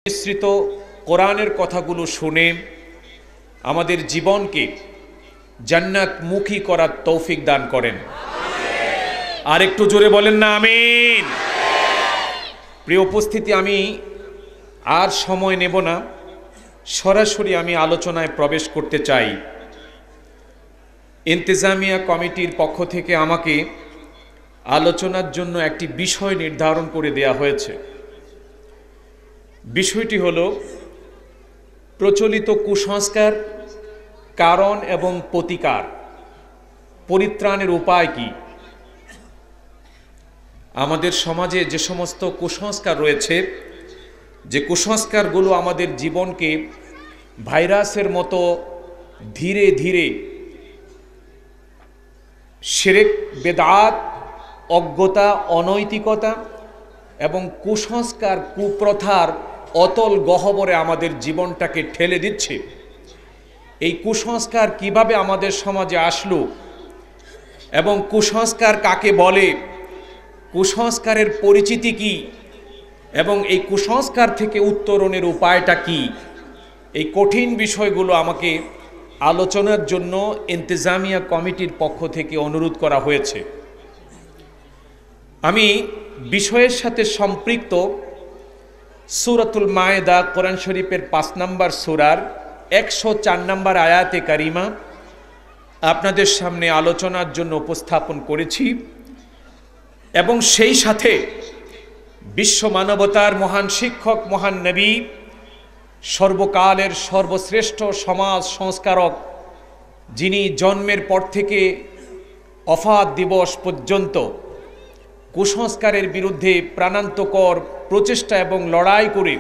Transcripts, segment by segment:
মিশ্রিত কোরআনের কথাগুলো শুনে আমাদের জীবনকে জান্নাতমুখী করার তৌফিক দান করেন। আর একটু জোরে বলেন না আমিন। প্রিয় উপস্থিতি, আমি আর সময় নেব না, সরাসরি আমি আলোচনায় প্রবেশ করতে চাই। ইন্তেজামিয়া কমিটির পক্ষ থেকে আমাকে আলোচনার জন্য একটি বিষয় নির্ধারণ করে দেয়া হয়েছে। বিষয়টি হলো প্রচলিত কুসংস্কার, কারণ এবং প্রতিকার, পরিত্রাণের উপায় কি। আমাদের সমাজে যে সমস্ত কুসংস্কার রয়েছে, যে কুসংস্কারগুলো আমাদের জীবনকে ভাইরাসের মতো ধীরে ধীরে শিরক, বেদাত, অজ্ঞতা, অনৈতিকতা এবং কুসংস্কার, কুপ্রথার অতল গহ্বরে আমাদের জীবনটাকে ঠেলে দিচ্ছে। এই কুসংস্কার কিভাবে আমাদের সমাজে আসলো এবং কুসংস্কার কাকে বলে, কুসংস্কারের পরিচিতি কি এবং এই কুসংস্কার থেকে উত্তরণের উপায়টা কি, এই কঠিন বিষয়গুলো আমাকে আলোচনার জন্য ইন্তেজামিয়া কমিটির পক্ষ থেকে অনুরোধ করা হয়েছে। আমি বিষয়ের সাথে সম্পৃক্ত সূরাতুল মায়েদা, কোরআন শরীফের 5 নম্বর সূরার 104 নম্বর আয়াতে কারিমা আপনাদের সামনে আলোচনার জন্য উপস্থাপন করেছি এবং সেই সাথে বিশ্ব মানবতার মহান শিক্ষক, মহান নবী, সর্বকালের সর্বশ্রেষ্ঠ সমাজ সংস্কারক, যিনি জন্মের পর থেকে ওফাত দিবস পর্যন্ত কুসংস্কারের বিরুদ্ধে প্রাণান্তকর প্রচেষ্টা এবং লড়াই করে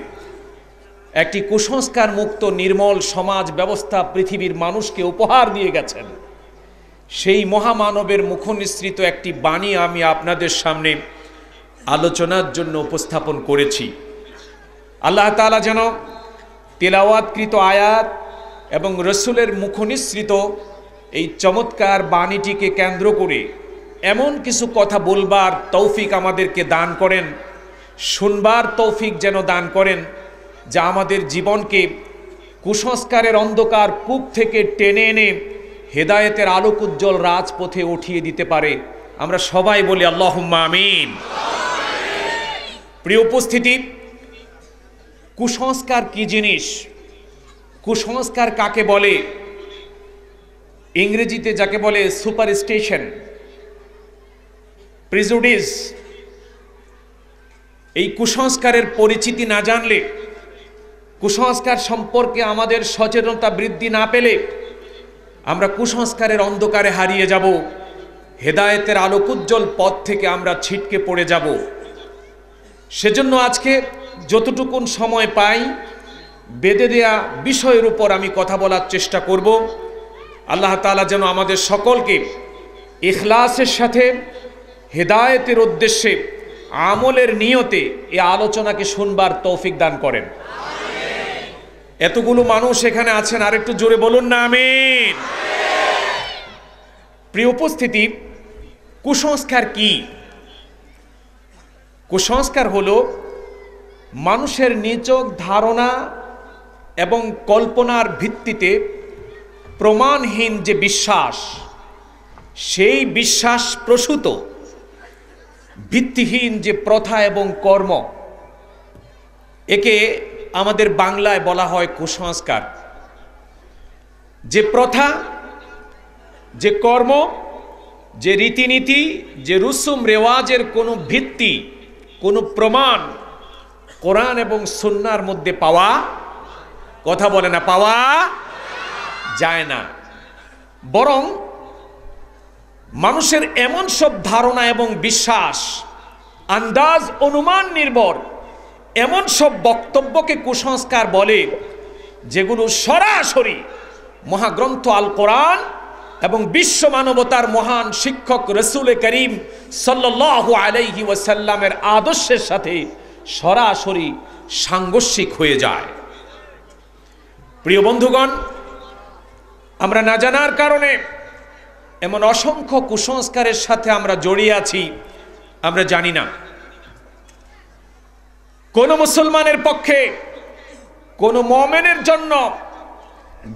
একটি কুসংস্কার মুক্ত নির্মল সমাজ ব্যবস্থা পৃথিবীর মানুষকে উপহার দিয়ে গেছেন, সেই মহামানবের মুখনিসৃত একটি বাণী আমি আপনাদের সামনে আলোচনার জন্য উপস্থাপন করেছি। আল্লাহ তাআলা যেন তেলাওয়াতকৃত আয়াত এবং রসুলের মুখনিসৃত এই চমৎকার বাণীটিকে কেন্দ্র করে এমন কিছু কথা বলবার তৌফিক আমাদেরকে দান করেন, শুনবার তৌফিক যেন দান করেন, যা আমাদের জীবনকে কুসংস্কারের অন্ধকার কূপ থেকে টেনে এনে হেদায়েতের আলোকোজ্জ্বল রাজপথে উঠিয়ে দিতে পারে। আমরা সবাই বলি আল্লাহুম্মা আমিন। প্রিয় উপস্থিতি, কুসংস্কার কি জিনিস, কুসংস্কার কাকে বলে, ইংরেজিতে যাকে বলে সুপারস্টিশন, প্রিজুডিস, এই কুসংস্কারের পরিচিতি না জানলে, কুসংস্কার সম্পর্কে আমাদের সচেতনতা বৃদ্ধি না পেলে আমরা কুসংস্কারের অন্ধকারে হারিয়ে যাব, হেদায়েতের আলোকোজ্জ্বল পথ থেকে আমরা ছিটকে পড়ে যাব। সেজন্য আজকে যতটুকুন সময় পাই বেঁধে দেয়া বিষয়ের উপর আমি কথা বলার চেষ্টা করব। আল্লাহ তাআলা যেন আমাদের সকলকে ইখলাসের সাথে হেদায়েতের উদ্দেশ্যে আমলের নিয়তে এই আলোচনাকে শুনবার তৌফিক দান করেন। এতগুলো মানুষ এখানে আছেন, আর একটু জোরে বলুন না আমিন। প্রিয় উপস্থিতি, কুসংস্কার কি? কুসংস্কার হলো মানুষের নিছক ধারণা এবং কল্পনার ভিত্তিতে প্রমাণহীন যে বিশ্বাস, সেই বিশ্বাস প্রসূত ভিত্তিহীন যে প্রথা এবং কর্ম, একে আমাদের বাংলায় বলা হয় কুসংস্কার। যে প্রথা, যে কর্ম, যে রীতিনীতি, যে রুসুম রেওয়াজের কোনো ভিত্তি, কোনো প্রমাণ কোরআন এবং সুন্নাহর মধ্যে পাওয়া, কথা বলে না, পাওয়া যায় না। বরং মানুষের এমন সব ধারণা এবং বিশ্বাস, আন্দাজ, অনুমান নির্ভর এমন সব বক্তব্যকে কুসংস্কার বলে, যেগুলো সরাসরি মহাগ্রন্থ আল কোরআন এবং বিশ্ব মানবতার মহান শিক্ষক রসুল করিম সাল্লাল্লাহু আলাইহি ওয়াসাল্লামের আদর্শের সাথে সরাসরি সাংঘর্ষিক হয়ে যায়। প্রিয় বন্ধুগণ, আমরা না জানার কারণে এমন অসংখ্য কুসংস্কারের সাথে আমরা জড়িয়ে আছি, আমরা জানি না। কোন মুসলমানের পক্ষে কোন মুমিনের জন্য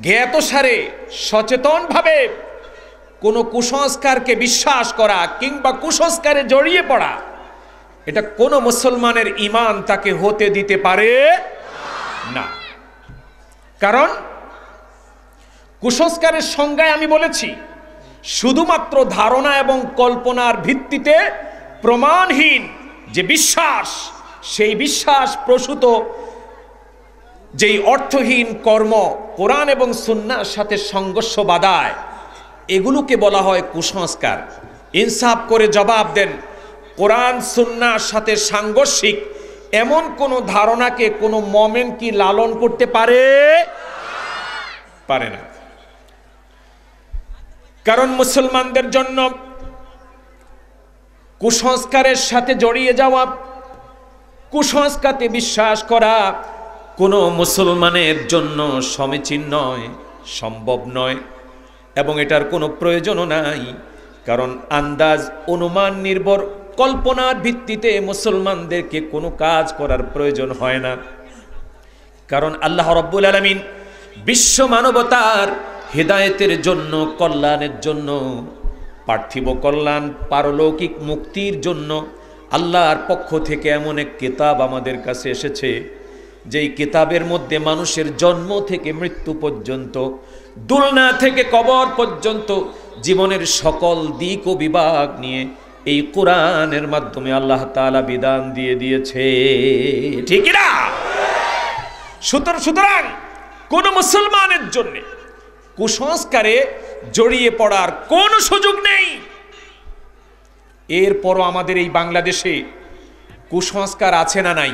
জ্ঞাতসারে সচেতনভাবে কোন কুসংস্কারকে বিশ্বাস করা কিংবা কুসংস্কারে জড়িয়ে পড়া, এটা কোন মুসলমানের ঈমান তাকে হতে দিতে পারে না। কারণ কুসংস্কারের সংজ্ঞায় আমি বলেছি, শুধুমাত্র ধারণা এবং কল্পনার ভিত্তিতে প্রমাণহীন যে বিশ্বাস, সেই বিশ্বাস প্রসূত যেই অর্থহীন কর্ম কোরআন এবং সুন্নাহর সাথে সংঘর্ষ বাধায়, এগুলোকে বলা হয় কুসংস্কার। ইনসাফ করে জবাব দেন, কোরআন সুন্নাহর সাথে সাংঘর্ষিক এমন কোন ধারণাকে কোনো মুমিন কি লালন করতে পারে না। কারণ মুসলমানদের জন্য কুসংস্কারের সাথে জড়িয়ে যাওয়া, কুসংস্কারে বিশ্বাস করা কোনো মুসলমানের জন্য সমীচীন নয়, সম্ভব নয়, এবং এটার কোনো প্রয়োজনও নাই। কারণ আন্দাজ, অনুমান নির্ভর কল্পনার ভিত্তিতে মুসলমানদেরকে কোনো কাজ করার প্রয়োজন হয় না। কারণ আল্লাহ রাব্বুল আলামিন বিশ্ব মানবতার হেদায়েতের জন্য, কল্যাণের জন্য, পার্থিব কল্যাণ, পারলৌকিক মুক্তির জন্য আল্লাহর পক্ষ থেকে এমন এক কিতাব আমাদের কাছে এসেছে, যেই কিতাবের মধ্যে মানুষের জন্ম থেকে মৃত্যু পর্যন্ত, দুলনা থেকে কবর পর্যন্ত জীবনের সকল দিক ও বিভাগ নিয়ে এই কোরআনের মাধ্যমে আল্লাহ তাআলা বিধান দিয়ে দিয়েছে। ঠিক না? সুতরাং কোন মুসলমানের জন্য কুসংস্কারে জড়িয়ে পড়ার কোনো সুযোগ নেই। এরপরও আমাদের এই বাংলাদেশে কুসংস্কার আছে না নাই?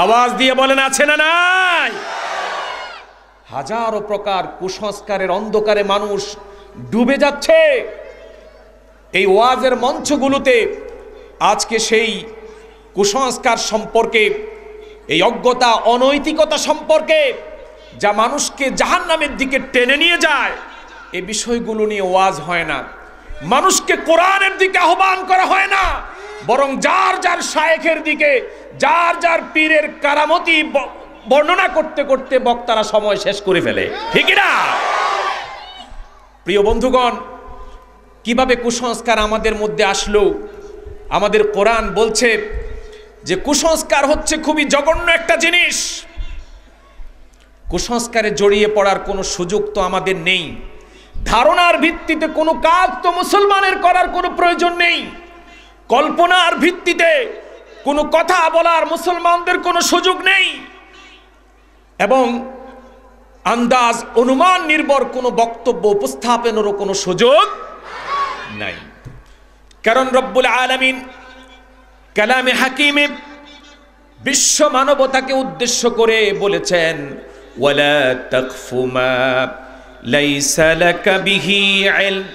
আওয়াজ দিয়ে বলেন, আছে না নাই? হাজারো প্রকার কুসংস্কারের অন্ধকারে মানুষ ডুবে যাচ্ছে। এই ওয়াজের মঞ্চগুলোতে আজকে সেই কুসংস্কার সম্পর্কে, এই অজ্ঞতা, অনৈতিকতা সম্পর্কে, যা মানুষকে জাহান্নামের দিকে টেনে নিয়ে যায়, এই বিষয়গুলো নিয়ে ওয়াজ হয় না। মানুষকে কোরআনের দিকে আহ্বান করা হয় না, বরং যার যার শায়েখের দিকে, যার যার পীরের কারামতি বর্ণনা করতে করতে বক্তারা সময় শেষ করে ফেলে। ঠিক না? প্রিয় বন্ধুগণ, কিভাবে কুসংস্কার আমাদের মধ্যে আসলো? আমাদের কোরআন বলছে যে কুসংস্কার হচ্ছে খুবই জঘন্য একটা জিনিস। কুসংস্কারে জড়িয়ে পড়ার কোনো সুযোগ তো আমাদের নেই। ধারণার ভিত্তিতে কোনো কাজ তো মুসলমানের করার কোনো প্রয়োজন নেই। কল্পনার ভিত্তিতে কোনো কথা বলার মুসলমানদের কোনো সুযোগ নেই, এবং আন্দাজ, অনুমান নির্ভর কোনো বক্তব্য উপস্থাপনেরও কোনো সুযোগ নাই। কারণ রব্বুল আলামিন কালামে হাকিমে বিশ্ব মানবতাকে উদ্দেশ্য করে বলেছেন, ওয়ালা তাকফু মা লাইসা লাকা বিহি ইলম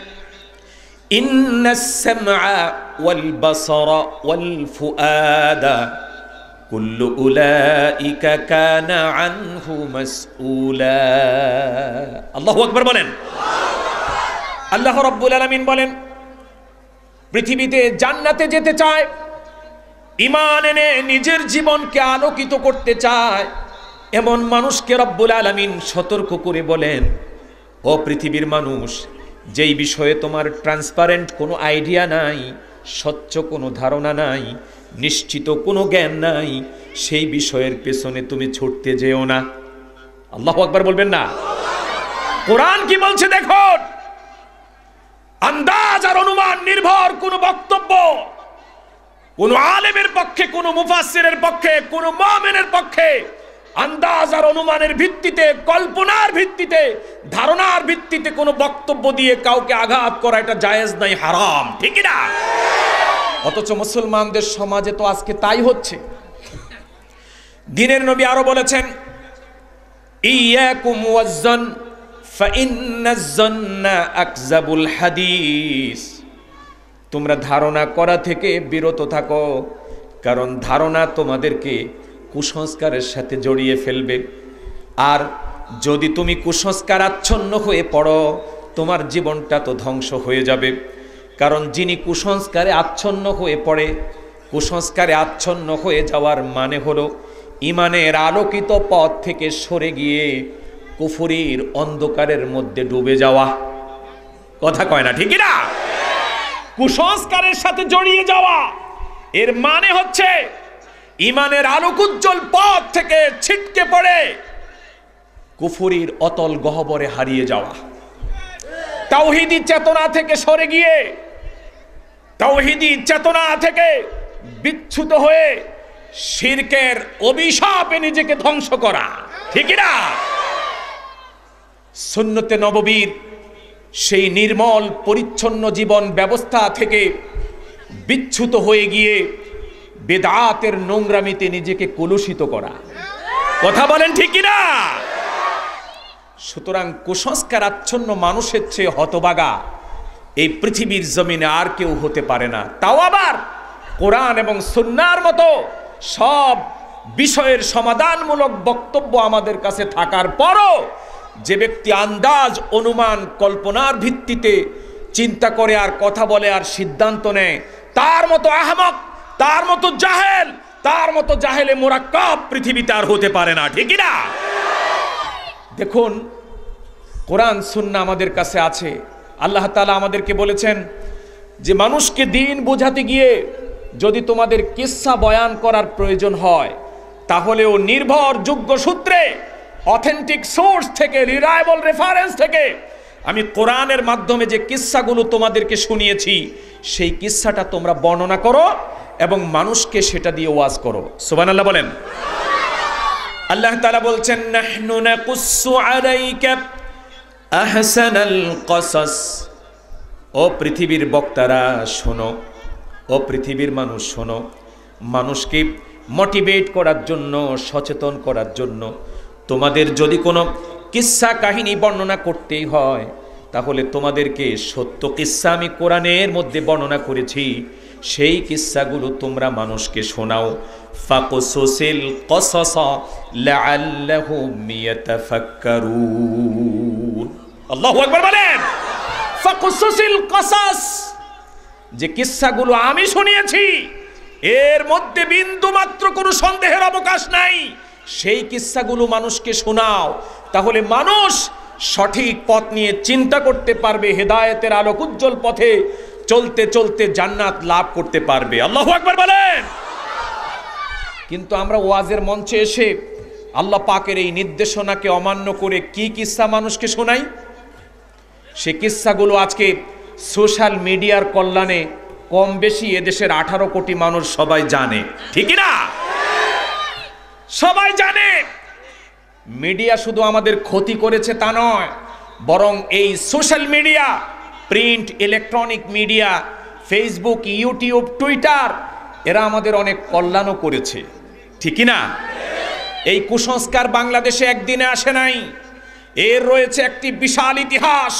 ইন্নাস সামআ ওয়াল বাসারা ওয়াল ফুআদা কুল্লু উলাইকা কানা আনহু মাসউলা। আল্লাহু আকবার বলেন। আল্লাহ রাব্বুল আলামিন বলেন, পৃথিবীতে জান্নাতে যেতে চায়, ঈমান এনে নিজের জীবনকে আলোকিত করতে চায়, এমন মানুষকে রব্বুল আলামিন সতর্ক করে বলেন, ও পৃথিবীর মানুষ, যেই বিষয়ে তোমার ট্রান্সপারেন্ট কোনো আইডিয়া নাই, স্বচ্ছ কোনো ধারণা নাই, নিশ্চিত কোনো জ্ঞান নাই, সেই বিষয়ের পেছনে তুমি ছুটতে যেও না। আল্লাহু আকবার বলবেন না? কোরআন কি বলছে দেখুন। আন্দাজ আর অনুমান নির্ভর কোনো বক্তব্য কোন আলেমের পক্ষে, কোন মুফাসসিরের পক্ষে, কোন মুমিনের পক্ষে আন্দাজ আর অনুমানের ভিত্তিতে, কল্পনার ভিত্তিতে, ধারণার ভিত্তিতে কোনো বক্তব্য দিয়ে কাউকে আঘাত করা, এটা জায়েজ নাই, হারাম। ঠিক না? অথচ মুসলমানদের সমাজে তো আজকে তাই হচ্ছে। দ্বীনের নবী আরো বলেছেন, ইয়াকুম ওয়াজ্জন ফাইন্নাজ জন্না আকযাবুল হাদিস। তোমরা ধারণা করা থেকে বিরত থাকো, কারণ ধারণা তোমাদেরকে কুসংস্কারের সাথে জড়িয়ে ফেলবে। আর যদি তুমি কুসংস্কার আচ্ছন্ন হয়ে পড়ো, তোমার জীবনটা তো ধ্বংস হয়ে যাবে। কারণ যিনি কুসংস্কারে আচ্ছন্ন হয়ে পড়ে, কুসংস্কারে আচ্ছন্ন হয়ে যাওয়ার মানে হলো ইমানের আলোকিত পথ থেকে সরে গিয়ে কুফরির অন্ধকারের মধ্যে ডুবে যাওয়া। কথা কয় না, ঠিক না? কুসংস্কারের সাথে জড়িয়ে যাওয়া এর মানে হচ্ছে ইমানের আলোকোজ্জ্বল পথ থেকে ছিটকে পড়ে কুফরির অতল গহ্বরে হারিয়ে যাওয়া। তাওহীদি চেতনা থেকে সরে গিয়ে, তাওহীদি চেতনা থেকে বিচ্যুত হয়ে শিরকের অভিশাপে নিজেকে ধ্বংস করা, ঠিক না? সুন্নতে নববীর সেই নির্মল পরিচ্ছন্ন জীবন ব্যবস্থা থেকে বিচ্যুত হয়ে গিয়ে বেদাতের নোংরামিতে নিজেকে কলুষিত করা। কথা বলেন, ঠিক না? সুতরাং কুসংস্কার আচ্ছন্ন মানুষের চেয়ে হতভাগা এই পৃথিবীর জমিনে আর কেউ হতে পারে না। তাও আবার কোরআন এবং সুন্নাহর মতো সব বিষয়ের সমাধানমূলক বক্তব্য আমাদের কাছে থাকার পরও যে ব্যক্তি আন্দাজ, অনুমান, কল্পনার ভিত্তিতে চিন্তা করে আর কথা বলে আর সিদ্ধান্ত নেয়, তার মতো আহমক, তার মতো জাহেল, তার মতো জাহেলে মুরাক্কাব পৃথিবীতে আর হতে পারে না, ঠিক না? দেখুন, কোরআন সুন্নাহ আমাদের কাছে আছে। আল্লাহ তাআলা আমাদেরকে বলেছেন যে মানুষকে দ্বীন বোঝাতে গিয়ে যদি তোমাদের কিসসা বয়ান করার প্রয়োজন হয় তাহলেও নির্ভরযোগ্য সূত্রে, অথেন্টিক সোর্স থেকে, রিলায়েবল রেফারেন্স থেকে আমি কোরআনের মাধ্যমে যে কিসসাগুলো তোমাদেরকে শুনিয়েছি সেই কিসসাটা তোমরা বর্ণনা করো এবং মানুষকে সেটা দিয়ে ওয়াজ করো। সুবহানাল্লাহ বলেন। আল্লাহ তাআলা বলছেন, নাহনু নাকুসসু আলাইকা আহসানাল কসাস। ও পৃথিবীর বক্তারা শোনো, ও পৃথিবীর মানুষ শোনো, মানুষকে মোটিভেট করার জন্য, সচেতন করার জন্য তোমাদের যদি কোনো কিসসা কাহিনী বর্ণনা করতেই হয় তাহলে তোমাদেরকে সত্য কিসসা আমি কোরআনের মধ্যে বর্ণনা করেছি, সেই কিসসাগুলো তোমরা মানুষকে শোনাও। ফাকুসুসিল কসাস লাআল্লাহুম ইয়াতাফাক্কারুন। আল্লাহু আকবার বলেন। ফাকুসুসিল কসাস, যে কিসসাগুলো আমি শুনিয়েছি এর মধ্যে বিন্দু মাত্র কোনো সন্দেহের অবকাশ নাই, সেই কিসসাগুলো মানুষকে শোনাও, তাহলে মানুষ সঠিক পথ নিয়ে চিন্তা করতে পারবে, হেদায়েতের আলোক উজ্জ্বল পথে চলতে চলতে জান্নাত লাভ করতে পারবে। আল্লাহু আকবার বলেন। কিন্তু আমরা ওয়াজের মঞ্চে এসে আল্লাহ পাকের এই নির্দেশনাকে অমান্য করে কি কিসসা মানুষকে শোনাই? সে কিসসাগুলো আজকে সোশ্যাল মিডিয়ার কল্যাণে কম বেশি এদেশের 18 কোটি মানুষ সবাই জানে, ঠিক না? সবাই জানে। মিডিয়া শুধু আমাদের ক্ষতি করেছে তা নয়, বরং এই social media, print, electronic media, Facebook, YouTube, Twitter, এরা আমাদের অনেক কল্যাণও করেছে, ঠিক না? এই কুসংস্কার বাংলাদেশে একদিনে আসে নাই, এর রয়েছে একটি বিশাল ইতিহাস।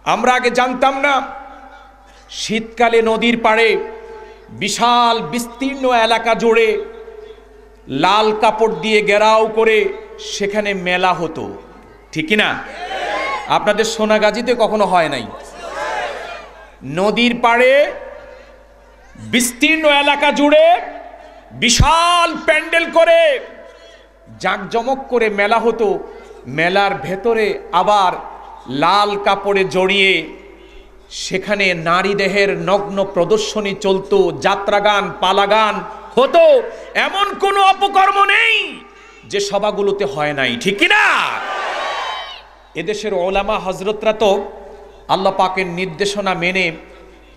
আমরা আগে জানতাম না, শীতকালে নদীর পাড়ে বিশাল বিস্তীর্ণ এলাকা জুড়ে লাল কাপড় দিয়ে ঘেরাও করে সেখানে মেলা হতো, ঠিক না? আপনাদের সোনাগাজীতে কখনো হয় নাই? নদীর পাড়ে বিস্তীর্ণ এলাকা জুড়ে বিশাল প্যান্ডেল করে জাঁকজমক করে মেলা হতো। মেলার ভেতরে আবার লাল কাপড়ে জড়িয়ে সেখানে নারী দেহের নগ্ন প্রদর্শনী চলতো, যাত্রাগান, পালাগান হতো। এমন কোনো অপকর্ম নেই যে সভাগুলোতে হয় নাই, ঠিক না? এদেশের ওলামা হজরতরা তো আল্লাহ পাকের নির্দেশনা মেনে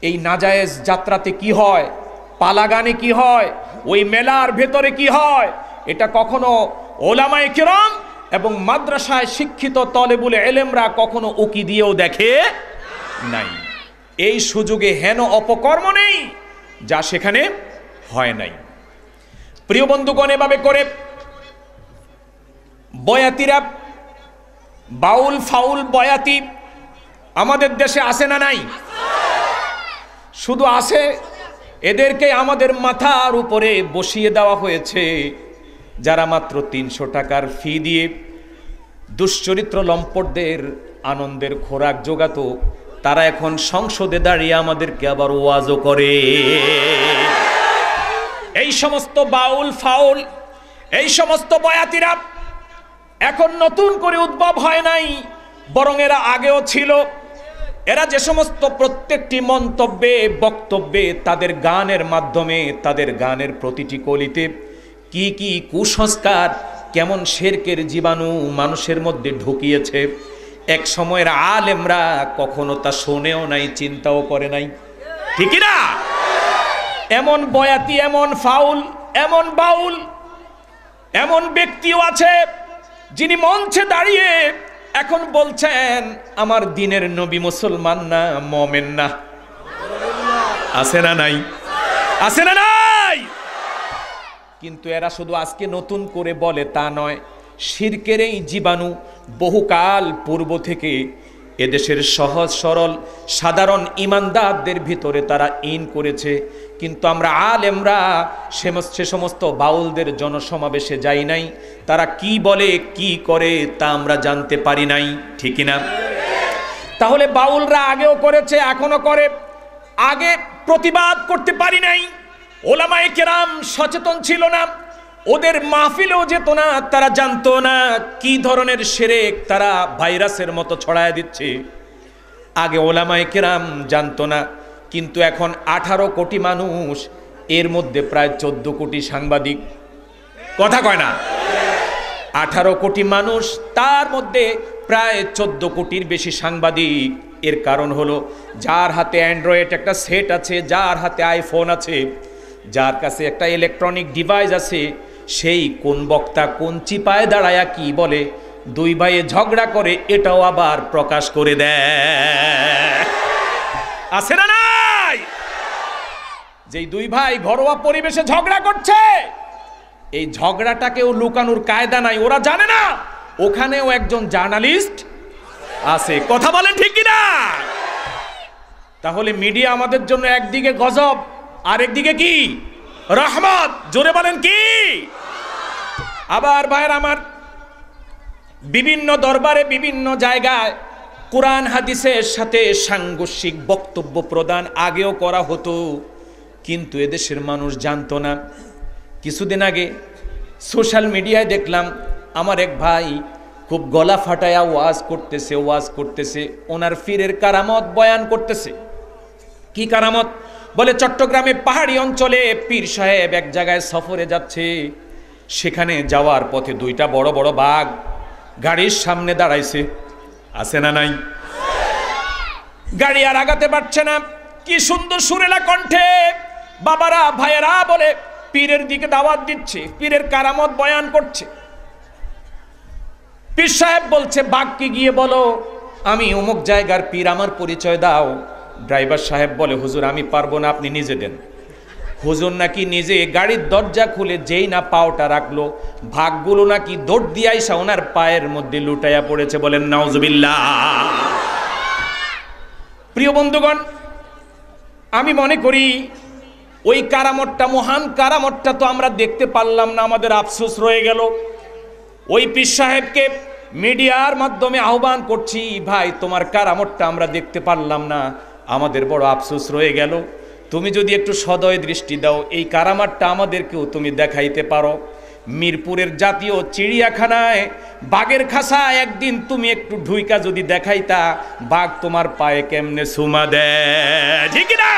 এই নাজায়েজ যাত্রাতে কি হয়, পালাগানে কি হয়, ওই মেলার ভেতরে কি হয়, এটা কখনো ওলামায়ে কিরাম এবং মাদ্রাসায় শিক্ষিত তলেবুল ইলমরা কখনো উকি দিয়েও দেখে নাই। এই সুযোগে হেন অপকর্ম নেই যা সেখানে হয় নাই। প্রিয় বন্ধুগণ, এভাবে করে বয়াতিরা, বাউল ফাউল বয়াতি আমাদের দেশে আসে না নাই? শুধু আসে, এদেরকে আমাদের মাথার উপরে বসিয়ে দেওয়া হয়েছে। যারা মাত্র 300 টাকার ফি দিয়ে দুশ্চরিত্র লম্পটদের আনন্দের খোরাক জোগাতো, তারা এখন সংসদে দাঁড়িয়ে আমাদেরকে আবার ওয়াজও করে। এই সমস্ত বাউল ফাউল এই সমস্ত বয়াতিরা এখন নতুন করে উদ্ভব হয় নাই, বরং এরা আগেও ছিল। এরা যে সমস্ত প্রত্যেকটি মন্তব্যে বক্তব্যে তাদের গানের মাধ্যমে তাদের গানের প্রতিটি কলিতে কি কি কুসংস্কার, কেমন শিরকের জীবাণু মানুষের মধ্যে ঢুকিয়েছে, এক সময়ের আলেমরা কখনো তা শোনেও নাই, চিন্তাও করে নাই, ঠিক না? এমন বয়াতি, এমন ফাউল, এমন বাউল, এমন ব্যক্তিও আছে যিনি মঞ্চে দাঁড়িয়ে এখন বলছেন আমার দিনের নবী মুসলমান না, মুমিন না। আছে না নাই? আছে না নাই? কিন্তু এরা শুধু আজকে নতুন করে বলে তা নয়, শিরকের এই জীবাণু বহুকাল পূর্ব থেকে এদেশের সহজ সরল সাধারণ ইমানদারদের ভিতরে তারা ইন করেছে। কিন্তু আমরা আলেমরা সে সমস্ত বাউলদের জনসমাবেশে যাই নাই, তারা কি বলে কি করে তা আমরা জানতে পারি নাই, ঠিক না? তাহলে বাউলরা আগেও করেছে, এখনো করে, আগে প্রতিবাদ করতে পারি নাই। ওলামায়ে কেরাম সচেতন ছিল না, ওদের মাহফিলেও যেত না, তারা জানতো না কি ধরনের শিরক তারা ভাইরাসের মতো ছড়ায় দিচ্ছে। আগে ওলামায়ে কেরাম জানতো না, কিন্তু এখন 18 কোটি মানুষ, এর মধ্যে প্রায় 14 কোটি সাংবাদিক। কথা কয় না? 18 কোটি মানুষ, তার মধ্যে প্রায় 14 কোটির বেশি সাংবাদিক। এর কারণ হলো যার হাতে অ্যান্ড্রয়েড একটা সেট আছে, যার হাতে আইফোন আছে, যার কাছে একটা ইলেকট্রনিক ডিভাইস আছে, সেই কোন বক্তা কোন চিপায় দাঁড়ায়া কি বলে, দুই ভাইয়ে ঝগড়া করে এটাও আবার প্রকাশ করে দেয়। আছে না নাই? যেই দুই ভাই ঘরোয়া পরিবেশে ঝগড়া করছে, এই ঝগড়াটাকেও লুকানোর কায়দা নাই, ওরা জানে না ওখানেও একজন জার্নালিস্ট আছে। কথা বলেন ঠিক কিনা? তাহলে মিডিয়া আমাদের জন্য একদিকে গজব, আরেকদিকে কি রহমত। জোরে বলেন কি? আবার ভাইয়ের আমার, বিভিন্ন দরবারে বিভিন্ন জায়গায় কোরআন হাদিসের সাথে সাংঘর্ষিক বক্তব্য প্রদান আগেও করা হতো, কিন্তু এদেশের মানুষ জানতো না। কিছুদিন আগে সোশ্যাল মিডিয়ায় দেখলাম আমার এক ভাই খুব গলা ফাটায়া ওয়াজ করতেছে, ওনার পীরের কারামত বয়ান করতেছে। কি কারামত? বলে চট্টগ্রামে পাহাড়ি অঞ্চলে পীর সাহেব এক জায়গায় সফরে যাচ্ছে, সেখানে যাওয়ার পথে দুইটা বড় বড় বাঘ গাড়ির সামনে দাঁড়াইছে। আছে না নাই? গাড়ি আর আগাতে পারছে না। কি সুন্দর সুরেলা কণ্ঠে বাবারা ভাইয়েরা বলে পীরের দিকে দাওয়াত দিচ্ছে, পীরের কারামত বয়ান করছে। পীর সাহেব বলছে বাঘকে গিয়ে বলো আমি অমুক জায়গার পীর, আমার পরিচয় দাও। ড্রাইভার সাহেব বলে হুজুর আমি পারবো না, আপনি নিজে দেন। হুজুর নাকি নিজে গাড়ির দরজা খুলে যেই না পাওটা রাখলো, ভাগগুলো নাকি দৌড় দিয়ে আইসা ওনার পায়ের মধ্যে লুটাইয়া পড়েছে। বলেন নাউজুবিল্লাহ। প্রিয় বন্ধুগণ, আমি মনে করি ওই কারামতটা, মহান কারামতটা তো আমরা দেখতে পারলাম না, আমাদের আফসোস রয়ে গেল। ওই পীর সাহেবকে মিডিয়ার মাধ্যমে আহ্বান করছি, ভাই তোমার কারামতটা আমরা দেখতে পারলাম না, আমাদের বড় আফসোস রয়ে গেল। তুমি যদি একটু সদয় দৃষ্টি দাও, এই কারামতটা আমাদেরকেও তুমি দেখাইতে পারো। মিরপুরের জাতীয় চিড়িয়াখানায় বাঘের খাসা একদিন তুমি একটু ঢুইকা যদি দেখাইতা, বাঘ তোমার পায়ে কেমনে সুমা দেয়, ঠিক না?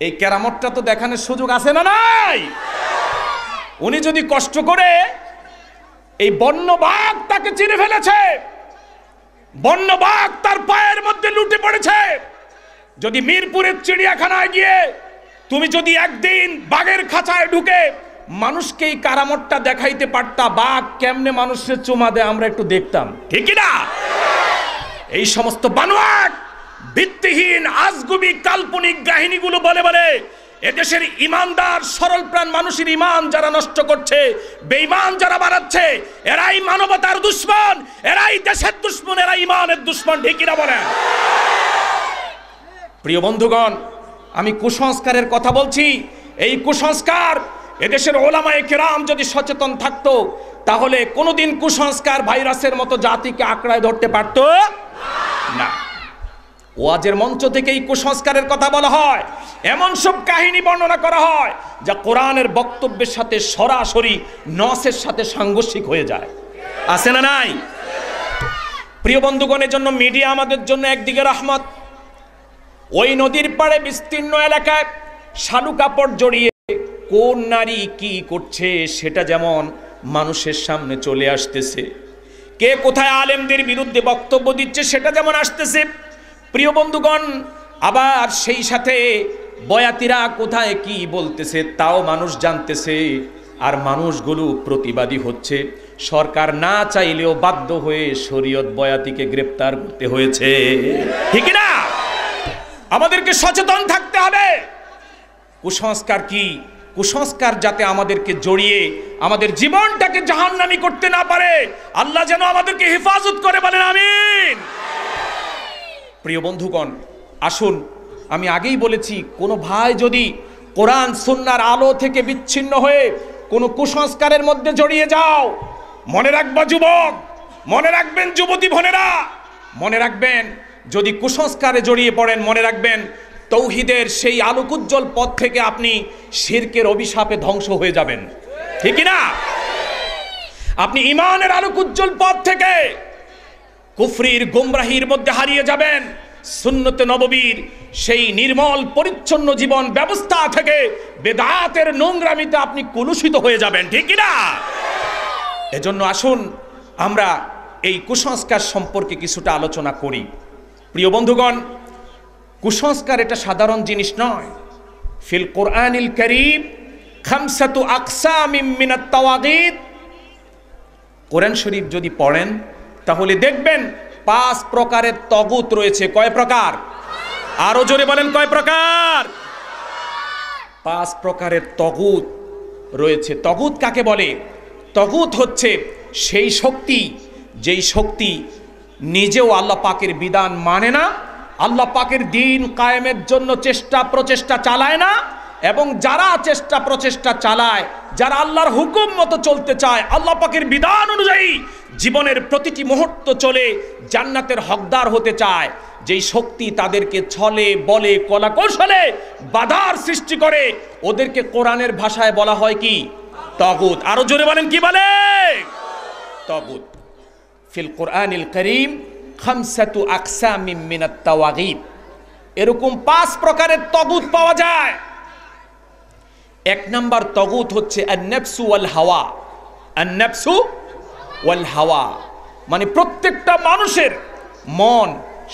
এই কারামতটা তো দেখানোর সুযোগ আছে না নাই? উনি যদি কষ্ট করে, এই বন্য বাঘ তাকে চিনে ফেলেছে, বন্য বাঘ তার পায়ের মধ্যে লুটে পড়েছে। যদি মিরপুরের চিড়িয়াখানায় গিয়ে তুমি যদি একদিন বাঘের খাঁচায় ঢুকে মানুষকে এই কারামতটা দেখাইতে পারতা, বাঘ কেমনে মানুষের চুমা দেয় আমরা একটু দেখতাম, ঠিক না? এই সমস্ত বানোয়াট ভিত্তিহীন আজগুবি কাল্পনিক কাহিনীগুলো বলে বলে এদেশের ইমানদার সরল প্রাণ মানুষের ইমান যারা নষ্ট করছে, বেঈমান যারা বানাচ্ছে, এরাই মানবতার দুশ্মন, এরাই দেশের দুশ্মন, এরাই ইমানের দুশ্মন, ঠিক না বলেন? প্রিয় বন্ধুগণ, আমি কুসংস্কারের কথা বলছি। এই কুসংস্কার এদেশের ওলামায়ে কেরাম যদি সচেতন থাকতো, তাহলে কোনোদিন কুসংস্কার ভাইরাসের মতো জাতিকে আঁকড়ায় ধরতে পারতো না। ওয়াজের মঞ্চ থেকেই কুসংস্কারের কথা বলা হয়, এমন সব কাহিনী বর্ণনা করা হয় যা কোরআনের বক্তব্যের সাথে সরাসরি নসের সাথে সাংঘর্ষিক হয়ে যায়। আছে না নাই? প্রিয় বন্ধুগণের জন্য মিডিয়া আমাদের জন্য একদিকে রহমত। ওই নদীর পাড়ে বিস্তীর্ণ এলাকায় শালু কাপড় জড়িয়ে কোন নারী কি করছে সেটা যেমন মানুষের সামনে চলে আসতেছে, কে কোথায় আলেমদের বিরুদ্ধে বক্তব্য দিচ্ছে সেটা যেমন আসতেছে। প্রিয় বন্ধুগণ, আবার সেই সাথে বয়াতিরা কোথায় কি বলতেছে তাও মানুষ জানতেছে, আর মানুষগুলো প্রতিবাদী হচ্ছে। সরকার না চাইলেও বাধ্য হয়ে শরীয়ত বয়াতিকে গ্রেপ্তার করতে হয়েছে, ঠিক না? আমাদেরকে সচেতন থাকতে হবে। কুসংস্কার কি? কুসংস্কার যাতে আমাদেরকে জড়িয়ে আমাদের জীবনটাকে জাহান্নামী করতে না পারে, আল্লাহ যেন আমাদেরকে হেফাজত করে, বলেন আমিন। প্রিয় বন্ধুগণ, আসুন, আমি আগেই বলেছি, কোনো ভাই যদি কোরআন সুন্নাহর আলো থেকে বিচ্ছিন্ন হয়ে কোনো কুসংস্কারের মধ্যে জড়িয়ে যাও, মনে রাখবা যুবক, মনে রাখবেন যুবতী বোনেরা, মনে রাখবেন যদি কুসংস্কারে জড়িয়ে পড়েন, মনে রাখবেন তৌহিদের সেই আলোকোজ্জ্বল পথ থেকে আপনি শিরকের অভিশাপে ধ্বংস হয়ে যাবেন, ঠিক না? আপনি ঈমানের আলোকোজ্জ্বল পথ থেকে কুফরির গুমরাহির মধ্যে হারিয়ে যাবেন। সুন্নতে নববীর সেই নির্মল পরিচ্ছন্ন জীবন ব্যবস্থা থেকে বেদাতের নোংরামিতে আপনি কলুষিত হয়ে যাবেন, ঠিক না? এজন্য আসুন আমরা এই কুসংস্কার সম্পর্কে কিছুটা আলোচনা করি। প্রিয় বন্ধুগণ, কুসংস্কার এটা সাধারণ জিনিস নয়। ফিল কোরআনিল কারীম খামসাতু আকসামিম মিনাত তাওয়াগীত, কোরআন শরীফ যদি পড়েন তাহলে দেখবেন 5 প্রকারের তগুত রয়েছে। কয় প্রকার? আরো জোরে বলেন, কয় প্রকার? 5 প্রকারের তগুত রয়েছে। তগুত কাকে বলে? তগুত হচ্ছে সেই শক্তি, যেই শক্তি নিজেও আল্লাহ পাকের বিধান মানে না, আল্লাহ পাকের দ্বীন কায়েমের জন্য চেষ্টা প্রচেষ্টা চালায় না, এবং যারা চেষ্টা প্রচেষ্টা চালায়, যারা আল্লাহর হুকুম মতো চলতে চায়, আল্লাহ পাকের বিধান অনুযায়ী জীবনের প্রতিটি মুহূর্ত চলে জান্নাতের হকদার হতে চায়, যেই শক্তি তাদেরকে ছলে বলে কলা কৌশলে বাধার সৃষ্টি করে, ওদেরকে কোরআনের ভাষায় বলা হয় কি? তাগুত। আরো জোরে বলেন, কি বলে? তাগুত। ফিল কোরআনিল কারীম খামসাতু আকসামিম মিনাত তাওয়াগীত, এরকম 5 প্রকারের তাগুত পাওয়া যায়। 1 নাম্বার তাগুত হচ্ছে আন-নাফসু ওয়াল হাওয়া। আন-নাফসু ওয়াল হাওয়া মানে প্রত্যেকটা মানুষের মন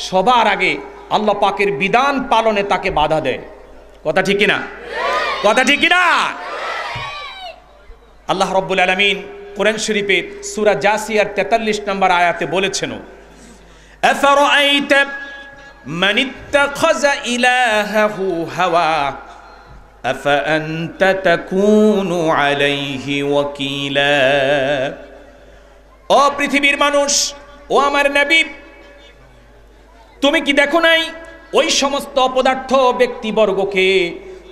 সবার আগে আল্লাহ পাকের বিধান পালনে তাকে বাধা দেয়। কথা ঠিক কিনা? কথা ঠিক কিনা? আল্লাহ রাব্বুল আলামিন কোরআন শরীফে সূরা জাসিয়ার 43 নম্বর আয়াতে বলেছেন, আফারাআইতা মান ইত্তাখাযা ইলাহাহু হাওয়া আফা আনতা তাকুনু আলাইহি ওয়াকিলা। ও পৃথিবীর মানুষ, ও আমার নবী, তুমি কি দেখো নাই ওই সমস্ত অপদার্থ ব্যক্তিবর্গকে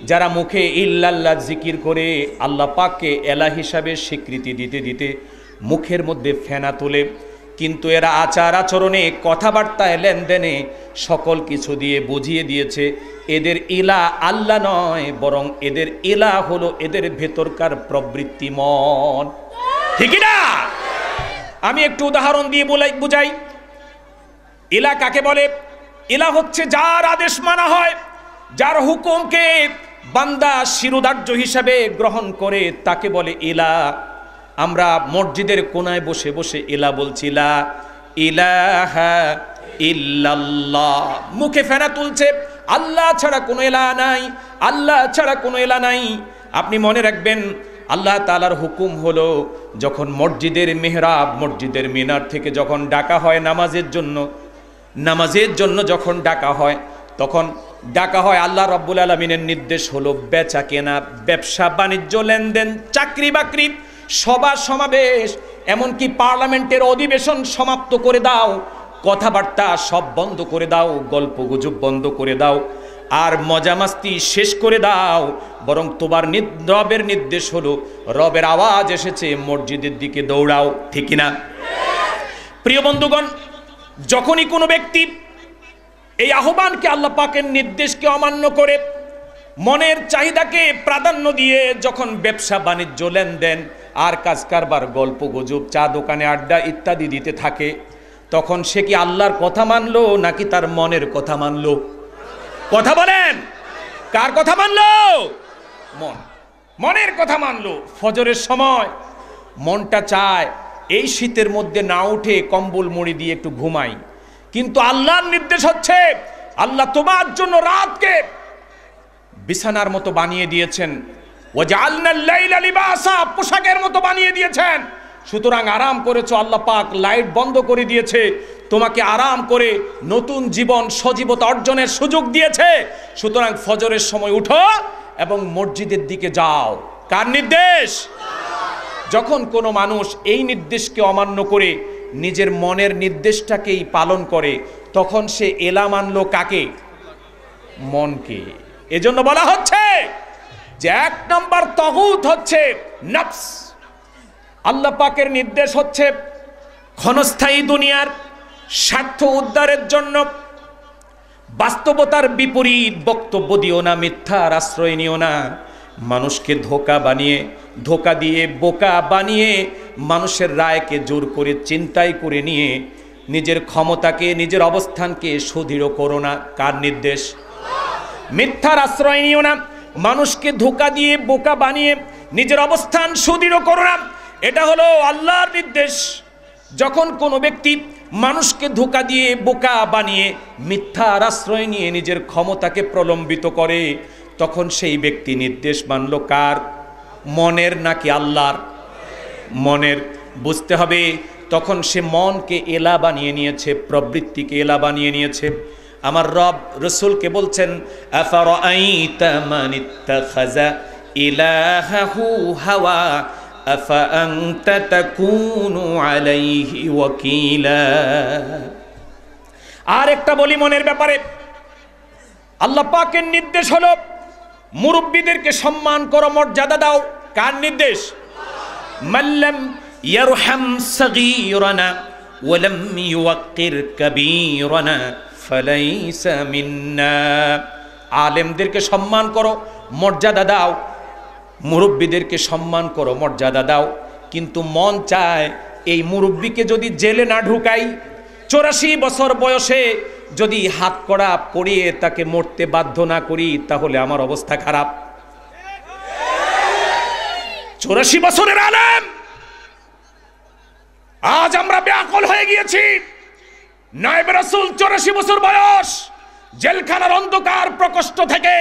যারা মুখে ইল্লাল্লাহ জিকির করে আল্লাহ পাককে এলা হিসাবে স্বীকৃতি দিতে দিতে মুখের মধ্যে ফেনা তোলে, কিন্তু এরা আচার আচরণে কথাবার্তায় লেনদেনে সকল কিছু দিয়ে বুঝিয়ে দিয়েছে এদের ইলা আল্লাহ নয়, বরং এদের ইলা হলো এদের ভেতরকার প্রবৃত্তি, মন। ঠিক না? আমি একটু উদাহরণ দিয়ে বুঝাই। ইলা কাকে বলে? ইলা হচ্ছে যার আদেশ মানা হয়, যার হুকুমকে বান্দা শিরোধার্য হিসাবে গ্রহণ করে, তাকে বলে ইলা। আমরা মসজিদের কোনায় বসে বসে ইলা বলছি, লা ইলাহা ইল্লাল্লাহ, মুখে ফেনা তুলছে, আল্লাহ ছাড়া কোনো ইলা নাই, আল্লাহ ছাড়া কোনো ইলা নাই। আপনি মনে রাখবেন, আল্লাহ তাআলার হুকুম হলো যখন মসজিদের মেহরাব, মসজিদের মিনার থেকে যখন ডাকা হয় নামাজের জন্য যখন ডাকা হয়, তখন ডাকা হয় আল্লাহ রাব্বুল আলামিনের নির্দেশ হলো বেচা কেনা, ব্যবসা বাণিজ্য, লেনদেন, চাকরি বাকরি, সভা সমাবেশ, এমনকি পার্লামেন্টের অধিবেশন সমাপ্ত করে দাও, কথাবার্তা সব বন্ধ করে দাও, গল্প গুজব বন্ধ করে দাও, আর মজা মাস্তি শেষ করে দাও। বরং তোমার রবের নির্দেশ হলো, রবের আওয়াজ এসেছে, মসজিদের দিকে দৌড়াও। ঠিক না? প্রিয় বন্ধুগণ, যখনই কোনো ব্যক্তি এই আহ্বানকে, আল্লাহ পাকের নির্দেশকে অমান্য করে মনের চাহিদাকে প্রাধান্য দিয়ে যখন ব্যবসা বাণিজ্য লেনদেন আর কাজ কারবার, গল্প গুজব, চা দোকানে আড্ডা ইত্যাদি দিতে থাকে, তখন সে কি আল্লাহর কথা মানলো নাকি তার মনের কথা মানলো? কথা বলেন, কার কথা মানলো? মনের কথা মানলো। ফজরের সময় মনটা চায় এই শীতের মধ্যে না উঠে কম্বল মুড়ি দিয়ে একটু ঘুমাই, কিন্তু আল্লাহর নির্দেশ হচ্ছে, আল্লাহ তোমার জন্য রাতকে বিছানার মতো বানিয়ে দিয়েছেন, ওয়াজআলনাল লাইলা লিবাসা, পোশাকের মতো বানিয়ে দিয়েছেন। সুতরাং আরাম করেছো, আল্লাহ পাক লাইট বন্ধ করে দিয়েছে, তোমাকে আরাম করে নতুন জীবন সজীবতা অর্জনের সুযোগ দিয়েছে। সুতরাং ফজরের সময় উঠো এবং মসজিদের দিকে যাও। কার নির্দেশ? যখন কোনো মানুষ এই নির্দেশকে অমান্য করে নিজের মনের নির্দেশটাকেই পালন করে, তখন সে এলা মানলো কাকে? মনকে। এজন্য বলা হচ্ছে যে 1 নম্বর তাগুত হচ্ছে নফস। আল্লাহ পাকের নির্দেশ হচ্ছে ক্ষণস্থায়ী দুনিয়ার স্বার্থ উদ্ধারের জন্য বাস্তবতার বিপরীত বক্তব্য দিও না, মিথ্যার আশ্রয় নিও না। মানুষকে ধোকা দিয়ে বোকা বানিয়ে মানুষের রায়কে জোর করে চিন্তাই করে নিয়ে নিজের ক্ষমতাকে, নিজের অবস্থানকে সুদৃঢ় করো না। কার নির্দেশ? মিথ্যার আশ্রয় নিও না, মানুষকে ধোকা দিয়ে বোকা বানিয়ে নিজের অবস্থান সুদৃঢ় করো না, এটা হলো আল্লাহর নির্দেশ। যখন কোনো ব্যক্তি মানুষকে ধোকা দিয়ে বোকা বানিয়ে মিথ্যার আশ্রয় নিয়ে নিজের ক্ষমতাকে প্রলম্বিত করে, তখন সেই ব্যক্তি নির্দেশ মানলো কার? মনের নাকি আল্লাহর? মনের। বুঝতে হবে তখন সে মনকে এলা বানিয়ে নিয়েছে, প্রবৃত্তিকে এলা বানিয়ে নিয়েছে। আমার রব রসুলকে বলছেন, আফারাআইতা মানিত্তাখাযা ইলাহাহু হাওয়া আফা আনতা তাকুনু আলাইহি ওয়াকিলা। আর একটা বলি মনের ব্যাপারে, আল্লাহ পাকের নির্দেশ হলো মুরব্বীদেরকে সম্মান করো, মর্যাদা দাও। কার নির্দেশ? মাল্লাম ইয়ারহাম সাগীরানা ওয়ালাম ইউওয়াক্কির কাবীরানা ফালাইসা মিন্না। আলেমদেরকে সম্মান করো, মর্যাদা দাও, মুরব্বীদেরকে সম্মান করো, মর্যাদা দাও, কিন্তু মন চায় এই মুরব্বীকে যদি জেলে না ঢুকাই, 84 বছর বয়সে যদি হাত কড়া পরিয়ে তাকে মরতে বাধ্য না করি, তাহলে আমার অবস্থা খারাপ। 84 বছরের আলেম, আজ আমরা বেআকল হয়ে গিয়েছি। নায়েব রাসূল 84 বছর বয়স, জেলখানার অন্ধকার প্রকোষ্ঠ থেকে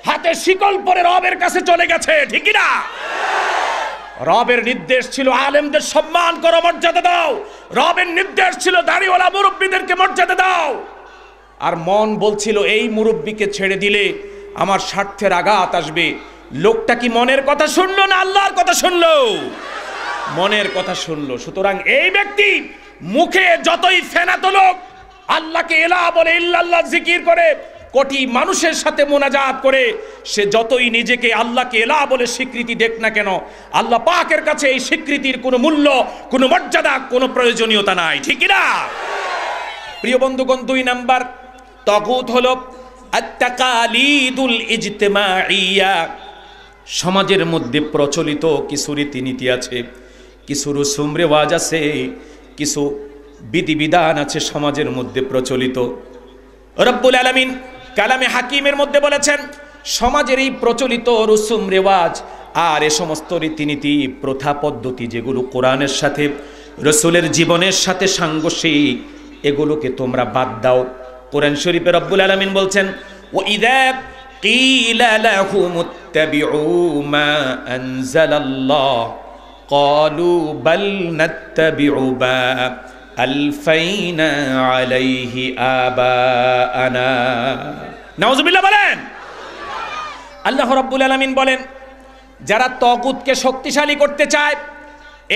হাতে শিকল পরে রবের কাছে চলে গেছে, ঠিক না? রবের নির্দেশ ছিল আলেমদের সম্মান করো, মর্যাদা দাও। রবের নির্দেশ ছিল দাড়িওয়ালা মুরব্বীদেরকে মর্যাদা দাও। আর মন বলছিল এই মুরব্বীকে ছেড়ে দিলে আমার স্বার্থের আঘাত আসবে। লোকটা কি মনের কথা শুনলো না আল্লাহর কথা শুনলো? মনের কথা শুনলো। সুতরাং এই ব্যক্তি মুখে যতই ফেনাত লোক আল্লাহকে ইলাহ বলে, ইল্লাল্লাহ জিকির করে, কোটি মানুষের সাথে মোনাজাত করে, সে যতই নিজেকে আল্লাহকে ইলাহ বলে স্বীকৃতি দেখ না কেন, আল্লাহ পাকের কাছে এই স্বীকৃতির কোনো মূল্য, কোনো মর্যাদা, কোনো প্রয়োজনীয়তা নাই, ঠিক না? প্রিয় বন্ধুগণ, 2 নাম্বার তাগুত হলো আত-তাকালিদুল ইজতিমাইয়া। সমাজের মধ্যে প্রচলিত কিছু রীতিনীতি আছে, কিছু রসুম রেওয়াজ আছে, কিছু বিধিবিধান আছে সমাজের মধ্যে প্রচলিত। রব্বুল আলামিন কালামে হাকিমের মধ্যে বলেছেন, সমাজের এই প্রচলিত রসুম রেওয়াজ আর এ সমস্ত রীতিনীতি, প্রথা পদ্ধতি যেগুলো কোরআনের সাথে, রসুলের জীবনের সাথে সাংঘর্ষিক, এগুলোকে তোমরা বাদ দাও। কোরআন শরীফে রব্বুল আলামিন বলছেন, ওয়াইযা কিলা লাহুমুত্তাবিউ মা আনজালাল্লাহ ক্বালু বাল নাত্তাবিউ মা আলফাইনা আলাইহি আবাআনা। নাউযুবিল্লাহ বলেন। আল্লাহ রাব্বুল আলামিন বলেন, যারা তাগুতকে শক্তিশালী করতে চায়,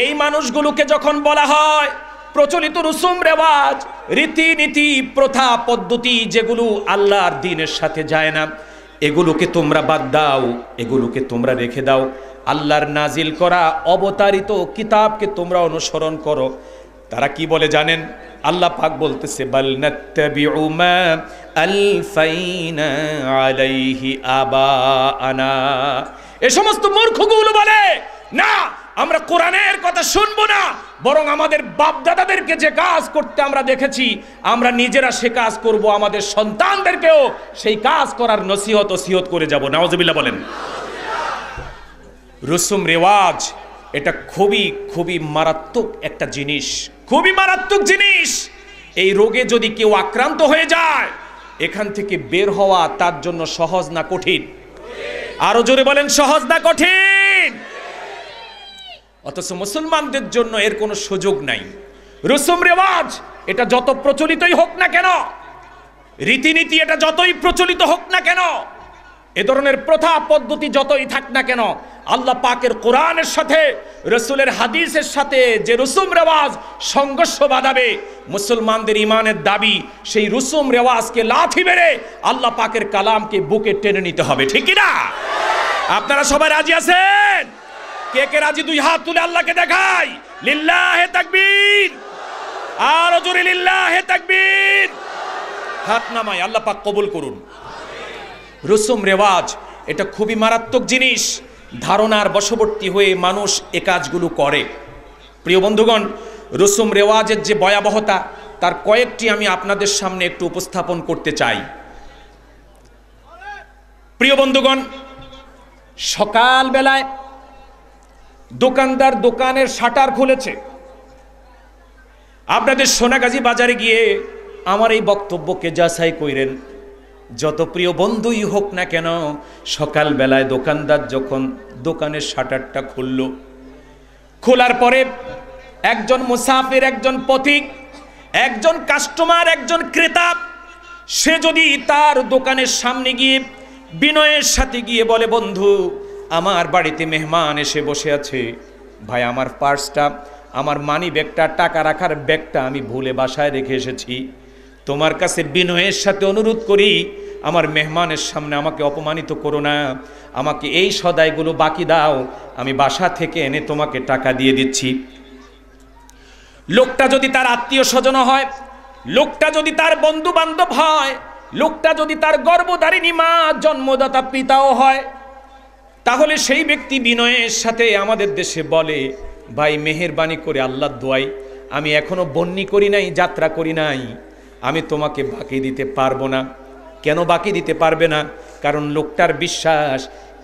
এই মানুষগুলোকে যখন বলা হয় প্রচলিত রসুম রেওয়াজ, রীতিনীতি, প্রথা পদ্ধতি যেগুলো আল্লাহর দ্বীনের সাথে যায় না, এগুলোকে তোমরা বাদ দাও, এগুলোকে তোমরা রেখে দাও। আল্লাহর নাজিল করা অবতারিত কিতাবকে তোমরা অনুসরণ করো। তারা কি বলে জানেন? আল্লাহ পাক বলতেছে বাল নাত্তাবিউ মা আলফাইনা আলাইহি আবাআনা। এই সমস্ত মূর্খগুলো বলে না, আমরা কোরআনের কথা শুনবো না, বরং আমাদের বাপ দাদাদেরকে যে কাজ করতে আমরা দেখেছি আমরা নিজেরা সে কাজ করব, আমাদের সন্তানদেরকেও সেই কাজ করার নসিহত ওসিয়ত করে যাব। নাউজুবিল্লাহ বলেন। রসুম রেওয়াজ এটা খুবই খুবই মারাত্মক একটা জিনিস, খুবই মারাত্মক জিনিস। এই রোগে যদি কেউ আক্রান্ত হয়ে যায়, এখান থেকে বের হওয়া তার জন্য সহজ না কঠিন? আরো জোরে বলেন, সহজ না কঠিন? অথচ মুসলমানদের জন্য এর কোনো সুযোগ নাই। রসুম রেওয়াজ এটা যত প্রচলিতই হোক না কেন, রীতিনীতি এটা যতই প্রচলিত হোক না কেন, এ ধরনের প্রথা পদ্ধতি যতই থাক না কেন, আল্লাহ পাকের কোরআনের সাথে রসুলের হাদিসের সাথে যে রসুম রেওয়াজ সংঘর্ষ বাঁধাবে, মুসলমানদের ইমানের দাবি সেই রসুম রেওয়াজকে লাথি মেরে আল্লাহ পাকের কালামকে বুকে টেনে নিতে হবে। ঠিক কি না? আপনারা সবাই রাজি আছেন? কে কে রাজি? দুই হাত তুলে আল্লাহকে দেখাই। লিল্লাহে তাকবীর, আরো জোরে লিল্লাহে তাকবীর। হাত নামাই, আল্লাহ পাক কবুল করুন। রসুম রেওয়াজ এটা খুবই মারাত্মক জিনিস। ধারণার বশবর্তী হয়ে মানুষ এ কাজগুলো করে। প্রিয় বন্ধুগণ, রসুম রেওয়াজের যে ভয়াবহতা তার কয়েকটি আমি আপনাদের সামনে একটু উপস্থাপন করতে চাই। প্রিয় বন্ধুগণ, সকাল বেলায় দোকানদার দোকানের শাটার খুলেছে। আপনাদের সোনাগাজী বাজারে গিয়ে আমার এই বক্তব্যকে যাচাই কইরেন। যত প্রিয় বন্ধুই হোক না কেন, সকাল বেলায় দোকানদার যখন দোকানের শাটারটা খুলল, খোলার পরে একজন মুসাফির, একজন পথিক, একজন কাস্টমার, একজন ক্রেতা, সে যদি তার দোকানের সামনে গিয়ে বিনয়ের সাথে গিয়ে বলে, বন্ধু আমার বাড়িতে মেহমান এসে বসে আছে, ভাই আমার পার্সটা, আমার মানি ব্যাগটা, টাকা রাখার ব্যাগটা আমি ভুলে বাসায় রেখে এসেছি, তোমার কাছে বিনয়ের সাথে অনুরোধ করি আমার মেহমানের সামনে আমাকে অপমানিত করো না, আমাকে এই সদাইগুলো বাকি দাও, আমি বাসা থেকে এনে তোমাকে টাকা দিয়ে দিচ্ছি। লোকটা যদি তার আত্মীয় স্বজন হয়, লোকটা যদি তার বন্ধু বান্ধব হয়, লোকটা যদি তার গর্ভধারিণী মা, জন্মদাতা পিতাও হয়, তাহলে সেই ব্যক্তি বিনয়ের সাথে আমাদের দেশে বলে, ভাই মেহেরবানি করে আল্লাহর দোয়াই, আমি এখনো বন্নি করি নাই, যাত্রা করি নাই, আমি তোমাকে বাকি দিতে পারবো না। কেন বাকি দিতে পারবে না? কারণ লোকটার বিশ্বাস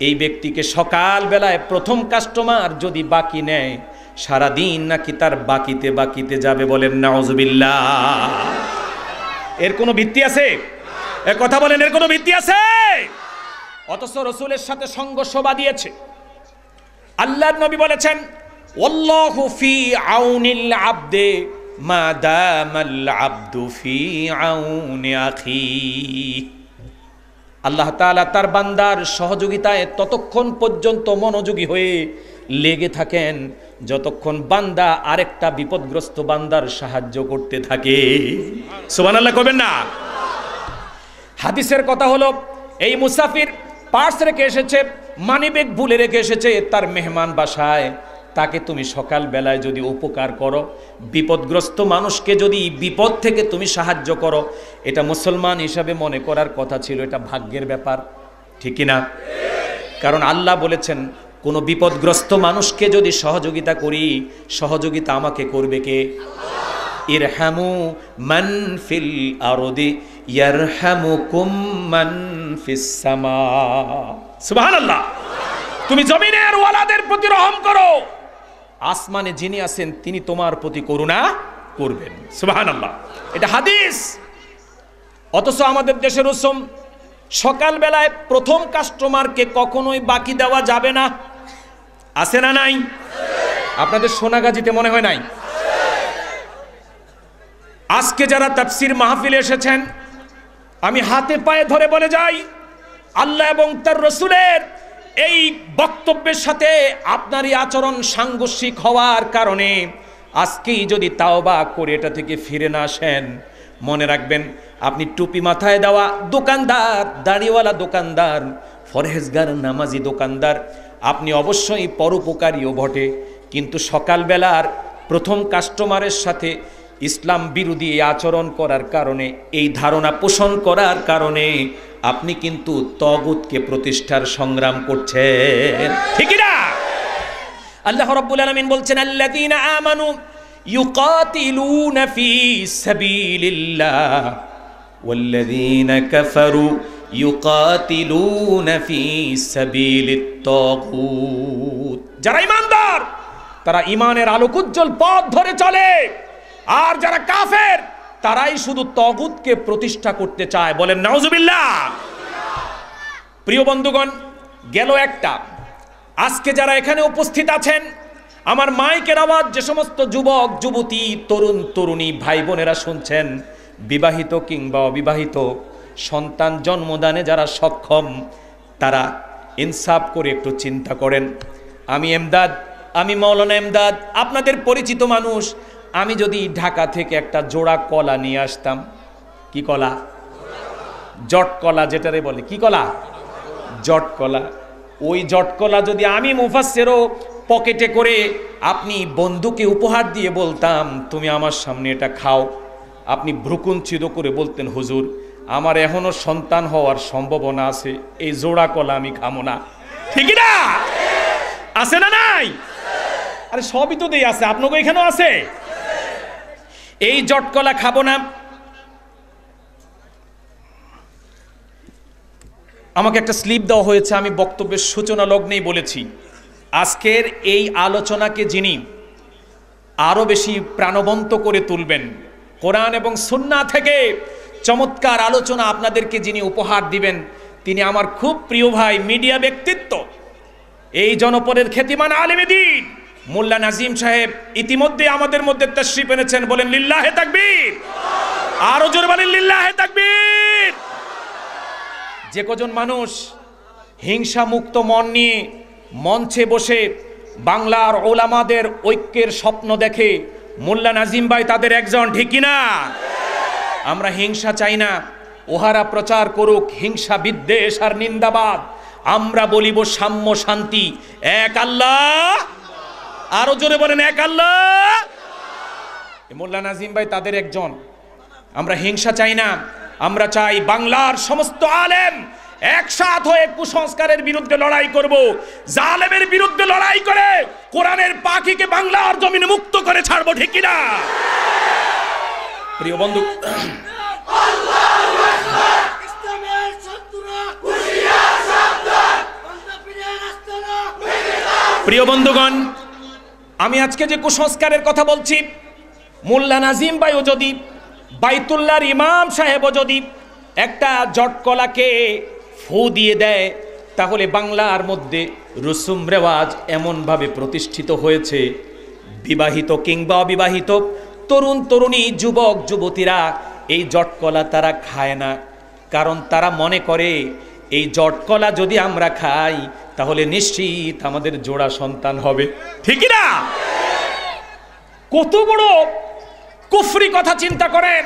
এই ব্যক্তিকে সকাল বেলায় প্রথম কাস্টমার যদি বাকি নেয়, সারাদিন নাকি তার বাকিতে বাকিতে যাবে। বলেন নাউজুবিল্লাহ। এর কোনো ভিত্তি আছে? এর কথা বলেন, এর কোনো ভিত্তি আছে? অথচ রসুলের সাথে সংঘর্ষ বাঁধিয়েছে। আল্লাহর নবী বলেছেন, ওয়াল্লাহু ফি আউনিল আবদে মা দামাল আবদু ফি আউনি আখি। আল্লাহ তাআলা তার বান্দার সহযোগিতায় ততক্ষণ পর্যন্ত মনোযোগী হয়ে লেগে থাকেন যতক্ষণ বান্দা আরেকটা বিপদগ্রস্ত বান্দার সাহায্য করতে থাকে। সুবহানাল্লাহ কইবেন না? হাদিসের কথা হলো, এই মুসাফির পার্স রেখে এসেছে, মানিব্যাগ ভুলে রেখে এসেছে তার মেহমান বাসায়, তাকে তুমি সকাল বেলায় যদি উপকার করো, বিপদগ্রস্ত মানুষকে যদি বিপদ থেকে তুমি সাহায্য করো, এটা মুসলমান হিসাবে মনে করার কথা ছিল, এটা ভাগ্যের ব্যাপার। ঠিক কি না? কারণ আল্লাহ বলেছেন, কোনো বিপদগ্রস্ত মানুষকে যদি সহযোগিতা করি, সহযোগিতা আমাকে করবে কে? ইরহামু মান ফিল আরদি ইয়ারহামুকুম মান ফিস সামা। সুবহানাল্লাহ। তুমি জমিনের ওয়ালাদের প্রতি রহম করো, আসমানে যিনি আছেন তিনি তোমার প্রতি করুণা করবেন। সুবহানাল্লাহ, এটা হাদিস। অথচ আমাদের দেশের রসুম, সকাল বেলায় প্রথম কাস্টমারকে কখনোই বাকি দেওয়া যাবে না। আছে না নাই? আপনাদের সোনাগাজীতে মনে হয় নাই? আজকে যারা তাফসীর মাহফিলে এসেছেন, আমি হাতে পায়ে ধরে বলে যাই, আল্লাহ এবং তার রসুলের এই বক্তব্যের সাথে আপনারই আচরণ সাংঘর্ষিক হওয়ার কারণে আজকেই যদি তাওবা করে এটা থেকে ফিরে না আসেন, মনে রাখবেন আপনি টুপি মাথায় দেওয়া দোকানদার, দাড়িওয়ালা দোকানদার, ফরহেজগার নামাজি দোকানদার, আপনি অবশ্যই পরোপকারীও বটে, কিন্তু সকালবেলার প্রথম কাস্টমারের সাথে ইসলাম বিরোধী এই আচরণ করার কারণে, এই ধারণা পোষণ করার কারণে আপনি কিন্তু তাগুতকে প্রতিষ্ঠার সংগ্রাম করছেন, ঠিক না? আল্লাহ রাব্বুল আলামিন বলছেন, আল্লাযীনা আমানু ইউকাতিলুনা ফি সাবিলিল্লাহ ওয়াল্লাযীনা কাফারু ইউকাতিলুনা ফি সাবিলিত তাগুত। যারা ঈমানদার তারা ঈমানের আলোকোজ্জ্বল পথ ধরে চলে, আর যারা কাফের তারাই শুধু তাগুতকে প্রতিষ্ঠা করতে চায়। বলেন নাউজুবিল্লাহ। প্রিয় বন্ধুগণ, গেল একটা। আজকে যারা এখানে উপস্থিত আছেন, আমার মাইকের আওয়াজ যে সমস্ত যুবক যুবতী তরুণ তরুণী ভাই বোনেরা শুনছেন, বিবাহিত কিংবা অবিবাহিত, সন্তান জন্মদানে যারা সক্ষম, তারা ইনসাফ করে একটু চিন্তা করেন। আমি মাওলানা এমদাদ, আপনাদের পরিচিত মানুষ। আমি যদি ঢাকা থেকে একটা জোড়া কলা নিয়ে আসতাম, কি কলা? জট কলা, যেটারে বলে কি কলা? জট কলা। ওই জট কলা যদি আমি মুফাসসিরও পকেটে করে আপনি বন্ধুকে উপহার দিয়ে বলতাম, তুমি আমার সামনে এটা খাও, আপনি ভ্রুকুঞ্চিত করে বলতেন, হুজুর আমার এখনো সন্তান হওয়ার সম্ভাবনা আছে, এই জোড়া কলা আমি খাবো না, ঠিক না? আছে না নাই? আরে সবই তো দেই আছে, আপনাকে এখানেও আছে। এই জট কলা খাবো না। আমাকে একটা স্লিপ দেওয়া হয়েছে, আমি বক্তব্যের সূচনা লগ্নেই বলেছি, আজকের এই আলোচনাকে যিনি আরো বেশি প্রাণবন্ত করে তুলবেন, কোরআন এবং সুন্নাহ থেকে চমৎকার আলোচনা আপনাদেরকে যিনি উপহার দিবেন, তিনি আমার খুব প্রিয় ভাই, মিডিয়া ব্যক্তিত্ব, এই জনপদের খ্যাতিমান আলেমে দ্বীন মোল্লা নাজিম সাহেব ইতিমধ্যে আমাদের মধ্যে তাশরীফ এনেছেন। বলেন লিল্লাহে তাকবীর, আরো জোরে বলেন লিল্লাহে তাকবীর। যে কজন মানুষ হিংসা মুক্ত মন নিয়ে মঞ্চে বসে বাংলার ওলামাদের ঐক্যের স্বপ্ন দেখে, মোল্লা নাজিম ভাই তাদের একজন, ঠিক কিনা? আমরা হিংসা চাই না, ওহারা প্রচার করুক হিংসা, বিদ্বেষ আর নিন্দাবাদ। আমরা বলিব সাম্য, শান্তি, এক আল্লাহ। আরো জোরে বলেন এক আল্লাহ। মোল্লা নাজিম ভাই তাদের একজন। আমরা হিংসা চাই না, আমরা চাই বাংলার সমস্ত আলেম একসাথ হয়ে কুসংস্কারের বিরুদ্ধে লড়াই করব, জালেমের বিরুদ্ধে লড়াই করে কোরআনের পাখিকে বাংলার জমিনে মুক্ত করে ছাড়বো, ঠিক কিনা? প্রিয় বন্ধু, প্রিয় বন্ধুগণ, আমি আজকে যে কুসংস্কারের কথা বলছি, মোল্লা নাজিম ভাইও যদি, বাইতুল্লাহর ইমাম সাহেবও যদি একটা জটকলাকে ফু দিয়ে দেয়, তাহলে বাংলার মধ্যে রসুম রেওয়াজ এমনভাবে প্রতিষ্ঠিত হয়েছে, বিবাহিত কিংবা অবিবাহিত তরুণ তরুণী যুবক যুবতীরা এই জটকলা তারা খায় না, কারণ তারা মনে করে এই জটকলা যদি আমরা খাই তাহলে নিশ্চিত আমাদের জোড়া সন্তান হবে, ঠিক না? কত বড় কুফরি কথা চিন্তা করেন।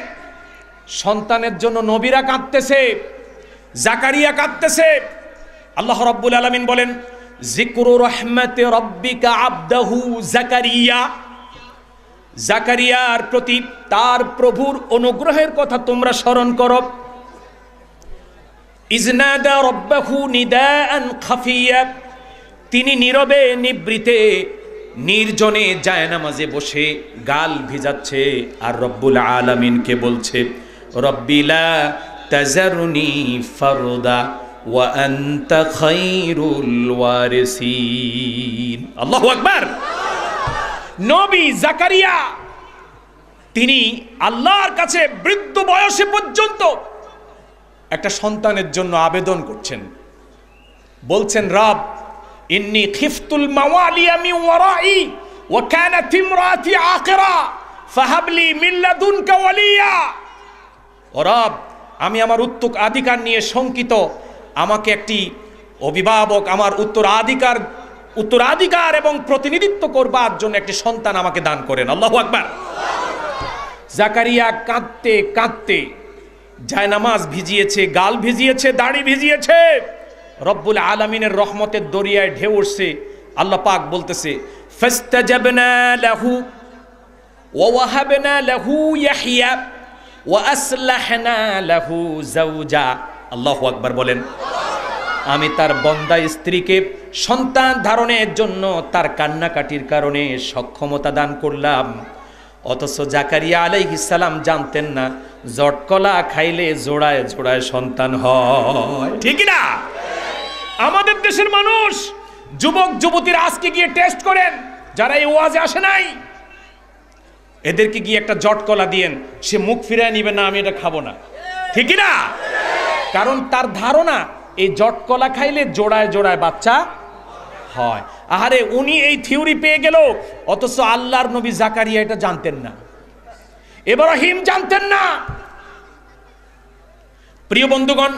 সন্তানের জন্য নবীরা কাঁদতেছে, জাকারিয়া কাঁদতেছে। আল্লাহ রাব্বুল আলামিন বলেন, যিকরু রাহমাতি রাব্বিকা আবদাহু জাকারিয়া। জাকারিয়ার প্রতি তার প্রভুর অনুগ্রহের কথা তোমরা স্মরণ করো। ইজনাদা রাব্বাহু নিদাআন খাফিয়া, তিনি নীরবে নিবৃতে নির্জনে জায়নামাজে বসে গাল ভিজাচ্ছে, আর রব্বুল আলামিনকে বলছে, রব্বিলা তাজারুনি ফারদা ওয়া আনতা খায়রুল ওয়ারিসিন। আল্লাহু আকবার। নবী জাকারিয়া তিনি আল্লাহর কাছে বৃদ্ধ বয়সে পর্যন্ত একটা সন্তানের জন্য আবেদন করছেন, বলছেন, রব ইন্নী খিফতুল মাওয়ালিয়া মিন ওয়ারাই ওয়া কানাত ইমরাতি আকিরা ফাহাবলি মিন লাদুনকা ওয়ালিয়া। ও রব, আমি আমার উত্তরাধিকার নিয়ে শঙ্কিত, আমাকে একটি অভিভাবক, আমার উত্তরাধিকার এবং প্রতিনিধিত্ব করবার জন্য একটি সন্তান আমাকে দান করেন। আল্লাহু আকবার। জাকারিয়া কাঁদতে কাঁদতে জায়নামাজ ভিজিয়েছে, গাল ভিজিয়েছে, দাড়ি ভিজিয়েছে, রব্বুল আলামিনের রহমতের দরিয়ায় ঢেউ উঠছে। আল্লাহ পাক বলতেছে, ফাস্তাজাবনা লাহু, ওয়া ওয়াহাবনা লাহু ইয়াহইয়া ওয়া আসলাহনা লাহু যাওজা। আল্লাহু আকবার বলেন। আমি তার বন্দা স্ত্রীকে সন্তান ধারণের জন্য তার কান্নাকাটির কারণে সক্ষমতা দান করলাম। অথচ জাকারিয়া আলাইহিস সালাম জানতেন না জটকলা খাইলে জোড়ায় জোড়ায় সন্তান হয়, ঠিক না? আমাদের দেশের মানুষ, যুবক যুবতীরা আজকে গিয়ে টেস্ট করেন, যারা এই ওয়াজে আসে নাই, এদেরকে গিয়ে একটা জটকলা দিয়েন, সে মুখ ফিরায় নিবে না, আমি এটা খাবো না, ঠিক না? কারণ তার ধারণা এই জটকলা খাইলে জোড়ায় জোড়ায় বাচ্চা হয়। আহারে, উনি এই থিওরি পেয়ে গেল, অথচ আল্লাহর নবী জাকারিয়া এটা জানতেন না, ইব্রাহিম জানতেন না। প্রিয় বন্ধুগণ,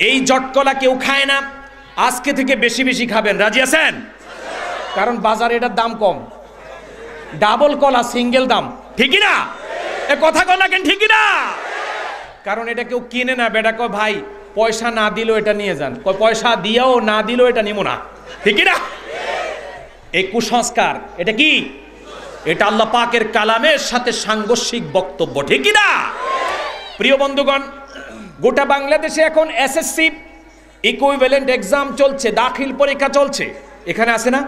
এই জটকলা কেউ খায় না, আজকে থেকে বেশি বেশি খাবেন, রাজি আছেন? কারণ বাজারে এটার দাম কম, ডাবল কলা সিঙ্গেল দাম, ঠিক না? এ কথা কন না কেন, ঠিক না? কারণ এটা কেউ কিনে না, বেটা কয় ভাই পয়সা না দিলেও এটা নিয়ে যান, কয় পয়সা দিয়েও না দিলেও এটা নিব না, ঠিক না? এই কুসংস্কার, এটা কি? এটা আল্লাহ পাকের কালামের সাথে সাংঘর্ষিক বক্তব্য, ঠিক না? প্রিয় বন্ধুগণ, গোটা বাংলাদেশে এখন এসএসসি ইকুইভ্যালেন্ট এক্সাম চলছে, দাখিল পরীক্ষা চলছে, এখানে আছে না?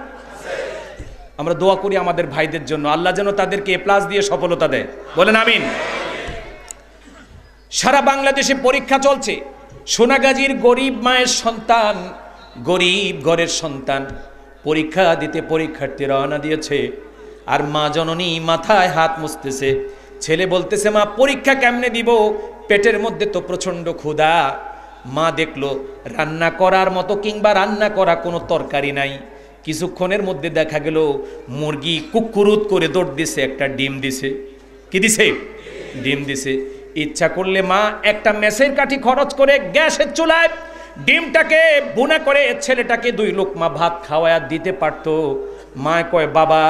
আমরা দোয়া করি আমাদের ভাইদের জন্য, আল্লাহ যেন তাদেরকে এ+ দিয়ে সফলতা দেয়, বলেন আমিন। সারা বাংলাদেশে পরীক্ষা চলছে। সোনাগাজীর গরিব মায়ের সন্তান, গরিব ঘরের সন্তান পরীক্ষা দিতে পরীক্ষার্থী রওনা দিয়েছে, আর মা জননী মাথায় হাত মুছতেছে। ছেলে বলতেছে, মা পরীক্ষা কেমনে দিব, পেটের মধ্যে তো প্রচন্ড ক্ষুধা। মা দেখলো রান্না করার মতো কিংবা রান্না করা কোনো তরকারি নাই। কিছুক্ষণের মধ্যে দেখা গেল মুরগি কুকুরুত করে দৌড় দিছে, একটা ডিম দিছে। কি দিছে? ডিম দিছে। ইচ্ছা করলে মা একটা মেসের কাঠি খরচ করে গ্যাসের চুলায় ডিমটাকে বুনা করে ছেলেটাকে 2 লোকমা ভাত খাওয়ায়া দিতে পারতো। মা কয়, বাবা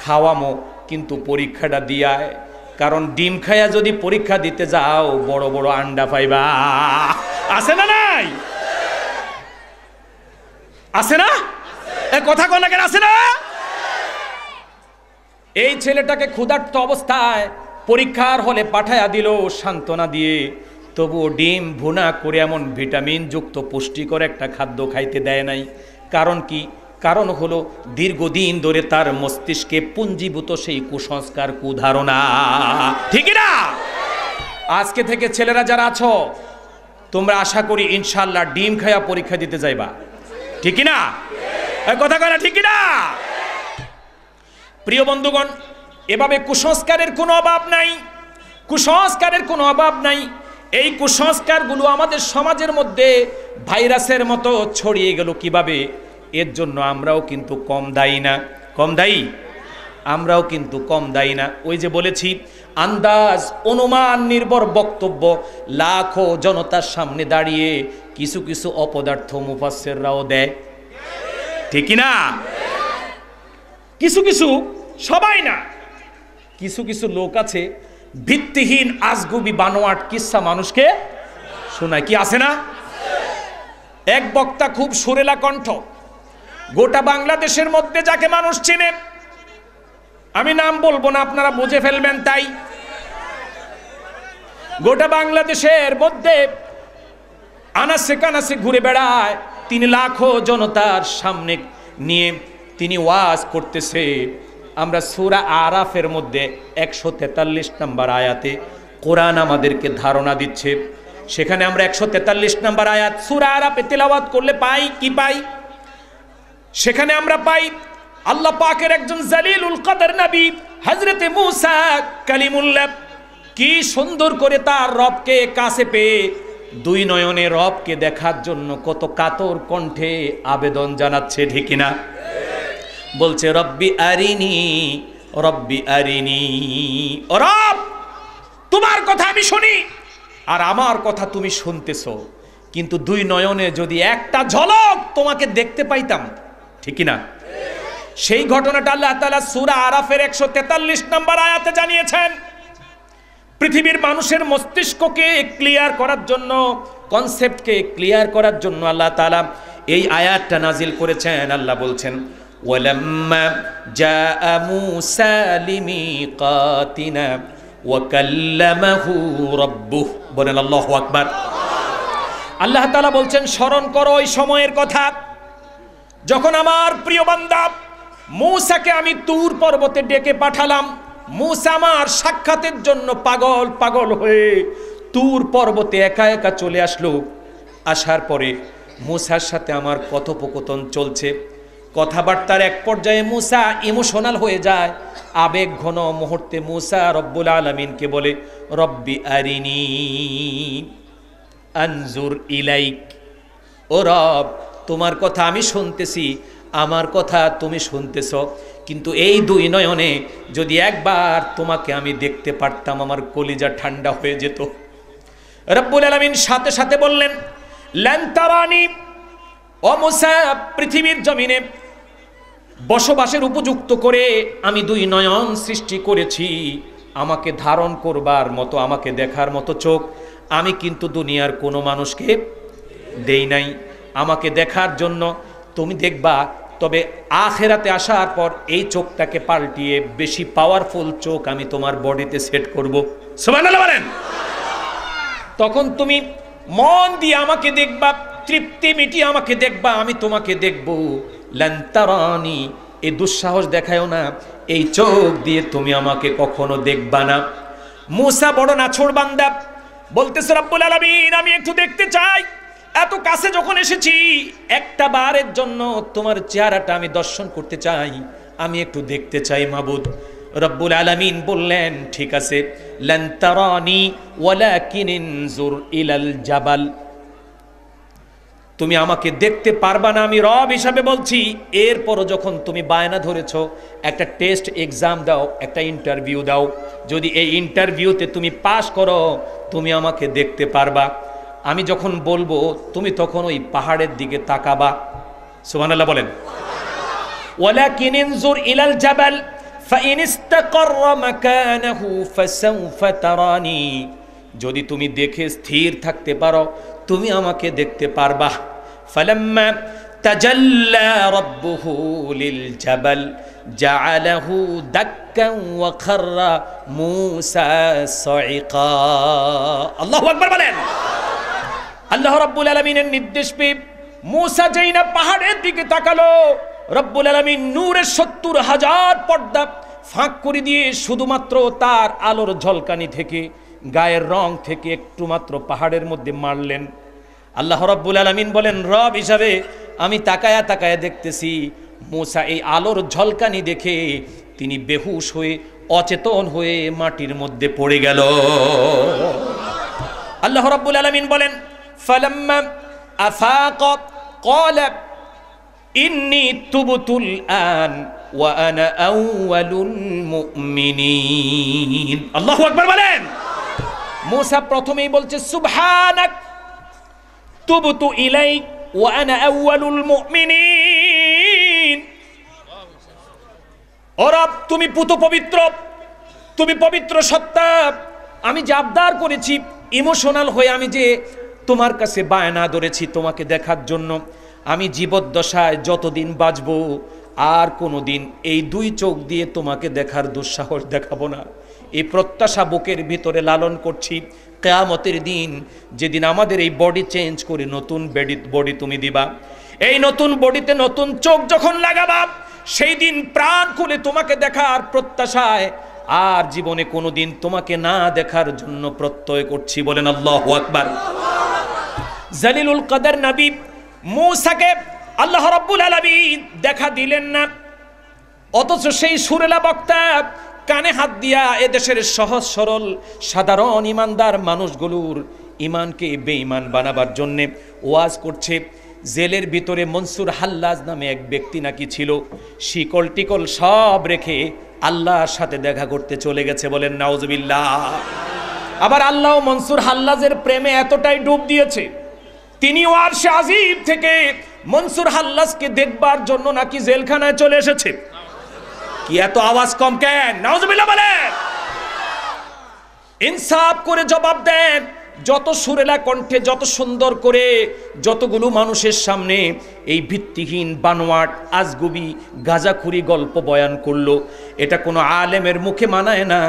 খাওয়ামো, কিন্তু পরীক্ষাটা দিয়ায়, কারণ ডিম খায়া যদি পরীক্ষা দিতে যাও বড় বড় আন্ডা পাইবা। আছে না নাই? আছে না? এ কথা কোন কেন, আছে না? এই ছেলেটাকে ক্ষুধার্ত অবস্থায় পরীক্ষার হলে পাঠায়া দিল সান্ত্বনা দিয়ে, তবুও ডিম ভুনা করে এমন ভিটামিন যুক্ত পুষ্টিকর একটা খাদ্য খাইতে দেয় নাই। কারণ কি? কারণ হলো দীর্ঘদিন ধরে তার মস্তিষ্কে পুঞ্জীভূত সেই কুসংস্কার, কুধারণা, ঠিক না? আজকে থেকে ছেলেরা যারা আছো, তোমরা আশা করি ইনশাআল্লাহ ডিম খায়া পরীক্ষা দিতে যাইবা, ঠিক না? কথা কয় না, ঠিক না? প্রিয় বন্ধুগণ, এভাবে কুসংস্কারের কোনো অভাব নাই, কুসংস্কারের কোনো অভাব নাই। এই কুসংস্কারগুলো আমাদের সমাজের মধ্যে ভাইরাসের মতো ছড়িয়ে গেল কিভাবে? এর জন্য আমরাও কিন্তু কম দায়ী না, কম দায়ী, আমরাও কিন্তু কম দায়ী না। ওই যে বলেছি, আন্দাজ অনুমান নির্ভর বক্তব্য লাখো জনতার সামনে দাঁড়িয়ে কিছু কিছু অপদার্থ মুফাসসিররাও দেয়, ঠিক না? কিছু কিছু, সবাই না, কিছু কিছু লোক আছে ভিত্তিহীন আজগুবি বানোয়াট কিসসা মানুষকে শোনায়। কি আছে না? এক বক্তা খুব সুরেলা কণ্ঠ, গোটা বাংলাদেশের মধ্যে যাকে মানুষ চেনে, আমি নাম বলবো না, আপনারা বুঝে ফেলবেন, তাই গোটা বাংলাদেশের মধ্যে আনাসে কানাসে ঘুরে বেড়ায়, তিনি লাখো জনতার সামনে নিয়ে তিনি ওয়াজ করতেছে। আমরা সূরা আরাফের মধ্যে 143 নম্বর আয়াতে কোরআন আমাদেরকে ধারণা দিচ্ছে, সেখানে আমরা 143 নম্বর আয়াত সূরা আরাফে তেলাওয়াত করলে পাই কি পাই? সেখানে আমরা পাই আল্লাহ পাকের একজন জালিলুল কদর নবী হযরতে মূসা কালিমুল্লাহ কি সুন্দর করে তার রবকে কাছে পেয়ে 2 নয়নে রবকে দেখার জন্য কত কাতর কণ্ঠে আবেদন জানাচ্ছে, ঠিক না? বলছে, রব্বি আরিনি, রব্বি আরিনি, ও রব তোমার কথা আমি শুনি আর আমার কথা তুমি শুনতেছো, কিন্তু 2 নয়নে যদি একটা ঝলক তোমাকে দেখতে পাইতাম, ঠিক না? সেই ঘটনাটা আল্লাহ তাআলা সূরা আরাফের 143 নম্বর আয়াতে জানিয়েছেন। পৃথিবীর মানুষের মস্তিষ্ককে ক্লিয়ার করার জন্য, কনসেপ্টকে ক্লিয়ার করার জন্য আল্লাহ তাআলা এই আয়াতটা নাজিল করেছেন। আল্লাহ বলছেন, ওয়ালাম্মা জাআ মূসা লিমিকাতিনা ওয়া কাল্লামাহু রাব্বুহু। বলেন আল্লাহু আকবার। আল্লাহ তাআলা বলছেন, স্মরণ করো ওই সময়ের কথা যখন আমার প্রিয় বান্দা মূসাকে আমি তুর পর্বতে ডেকে পাঠালাম। মূসা আমার সাক্ষাতের জন্য পাগল পাগল হয়ে তুর পর্বতে একা একা চলে আসলো। আসার পরে মূসার সাথে আমার কথোপকথন চলছে। কথাবার্তার এক পর্যায়ে মূসা ইমোশনাল হয়ে যায়, আবেগ ঘন মুহূর্তে মূসা রব্বুল আলামিনকে বলে, রব্বি আরিনি আনজুর ইলাইক। ও রব, তোমার কথা আমি শুনতেছি, আমার কথা তুমি শুনতেছ, কিন্তু এই দুই নয়নে যদি একবার তোমাকে আমি দেখতে পারতাম আমার কলিজা ঠান্ডা হয়ে যেত। রব্বুল আলামিন সাথে সাথে বললেন, লান তারানি, ও মূসা, পৃথিবীর জমিনে বসবাসের উপযুক্ত করে আমি দুই নয়ন সৃষ্টি করেছি। আমাকে ধারণ করবার মতো, আমাকে দেখার মতো চোখ আমি কিন্তু দুনিয়ার কোনো মানুষকে দেই নাই। আমাকে দেখার জন্য তুমি দেখবা, তবে আখিরাতে আসার পর এই চোখটাকে পাল্টিয়ে বেশি পাওয়ারফুল চোখ আমি তোমার বডিতে সেট করব। সুবহানাল্লাহ বলেন। তখন তুমি মন দিয়ে আমাকে দেখবা, তৃপ্তি মিটিয়ে আমাকে দেখবা, আমি তোমাকে দেখব। লান তারানি, এই দুঃসাহস দেখায়ও না, এই চোখ দিয়ে তুমি আমাকে কখনো দেখবা না। মূসা বড় নাছোড় বান্দা, বলতেছে, রব্বুল আলামিন, আমি একটু দেখতে চাই। এত কাছে যখন এসেছি, একটা বারের জন্য তোমার চেহারাটা আমি দর্শন করতে চাই, আমি একটু দেখতে চাই মাবুদ। রব্বুল আলামিন বললেন, ঠিক আছে, লান তারানি ওয়ালাকিন ইনজুর ইলাল জাবাল। তুমি আমাকে দেখতে পারবা না, আমি রব হিসাবে বলছি। এরপরও যখন তুমি বায়না ধরেছো, একটা টেস্ট এক্সাম দাও, একটা ইন্টারভিউ দাও। যদি এই ইন্টারভিউতে তুমি পাস করো, তুমি আমাকে দেখতে পারবা। আমি যখন বলবো, তুমি তখন ওই পাহাড়ের দিকে তাকাবা। সুবহানাল্লাহ বলেন। ওয়ালাকিন ইনজুর ইলাল জাবাল ফাইন ইসতাকাররা মাকানাহু ফাসাউফা তারানি। যদি তুমি দেখে স্থির থাকতে পারো, তুমি আমাকে দেখতে পারবা। ফালাম্মা তাজাল্লা রাব্বুহু লিল জাবাল জাআলাহু দাক্কান ওয়া খাররা মূসা সাইকা। আল্লাহু আকবার বলেন। আল্লাহ রাব্বুল আলামিনের নির্দেশ পেয়ে মূসা যেই না পাহাড়ের দিকে তাকালো, রব্বুল আলামিন নূরের ৭০,০০০ পর্দা ফাঁক করে দিয়ে শুধুমাত্র তার আলোর ঝলকানি থেকে, গায়ের রং থেকে একটু মাত্র পাহাড়ের মধ্যে মারলেন। আল্লাহ রাব্বুল আলামিন বলেন, রব হিসাবে আমি তাকায়া তাকায়া দেখতেছি। মূসা এই আলোর ঝলকানি দেখে তিনি বেহুশ হয়ে, অচেতন হয়ে মাটির মধ্যে পড়ে গেল। আল্লাহ রাব্বুল আলামিন বলেন, ফালাম্মা আফাকা ক্বালা ইন্নী তুবতুল আন ওয়া আনা আউয়ালুল মুমিনিন। আল্লাহু আকবার বলেন। মূসা প্রথমেই বলছে, সুবহানাক তুবতু ইলাইক ওয়া আনা আউয়ালুল মুমিনিন। ও রব, তুমি পুত পবিত্র, তুমি পবিত্র সত্তা। আমি যে আবদার করেছি, ইমোশনাল হয়ে আমি যে তোমার কাছে বায়না ধরেছি তোমাকে দেখার জন্য, আমি জীবদ্দশায় যতদিন বাঁচব আর কোনোদিন এই দুই চোখ দিয়ে তোমাকে দেখার দুঃসাহস দেখাবো না। এই প্রত্যাশা বুকের ভিতরে লালন করছি। কিয়ামতের দিন, যেদিন আমাদের এই বডি চেঞ্জ করে নতুন বডি তুমি দিবা, এই নতুন বডিতে নতুন চোখ যখন লাগাবা, সেই দিন প্রাণ খুলে তোমাকে দেখার প্রত্যাশায় আর জীবনে কোনোদিন তোমাকে না দেখার জন্য প্রত্যয় করছি। বলেন আল্লাহু আকবার। জালিলুল কদর নবী মূসাকে আল্লাহ রাব্বুল আলামিন দেখা দিলেন না, অথচ সেই সুরেলা বক্তা কানে হাত দিয়া এদেশের সহজ সরল সাধারণ ইমানদার মানুষগুলোর ইমানকে বেঈমান বানাবার জন্য ওয়াজ করছে। জেলের ভিতরে মনসুর হাল্লাজ নামে এক ব্যক্তি নাকি ছিল, শিকল টিকল সব রেখে আল্লাহর সাথে দেখা করতে চলে গেছে। বলেন নাউজুবিল্লাহ। আবার আল্লাহ মনসুর হাল্লাজের প্রেমে এতটাই ডুব দিয়েছে, তিনি আরশে আজিম থেকে মনসুর হাল্লাজকে দেখবার জন্য নাকি জেলখানায় চলে এসেছে। কি এত আওয়াজ কম কেন? নাউজুবিল্লাহ বলেন। ইনসাফ করে জবাব দেন, যত সুরেলা কণ্ঠে যত সুন্দর করে যতগুলো মানুষের সামনে এই ভিত্তিহীন বানোয়াট আজগুবি গাঁজাখুরি গল্প বয়ান করলো, এটা কোনো আলেমের মুখে মানায় না,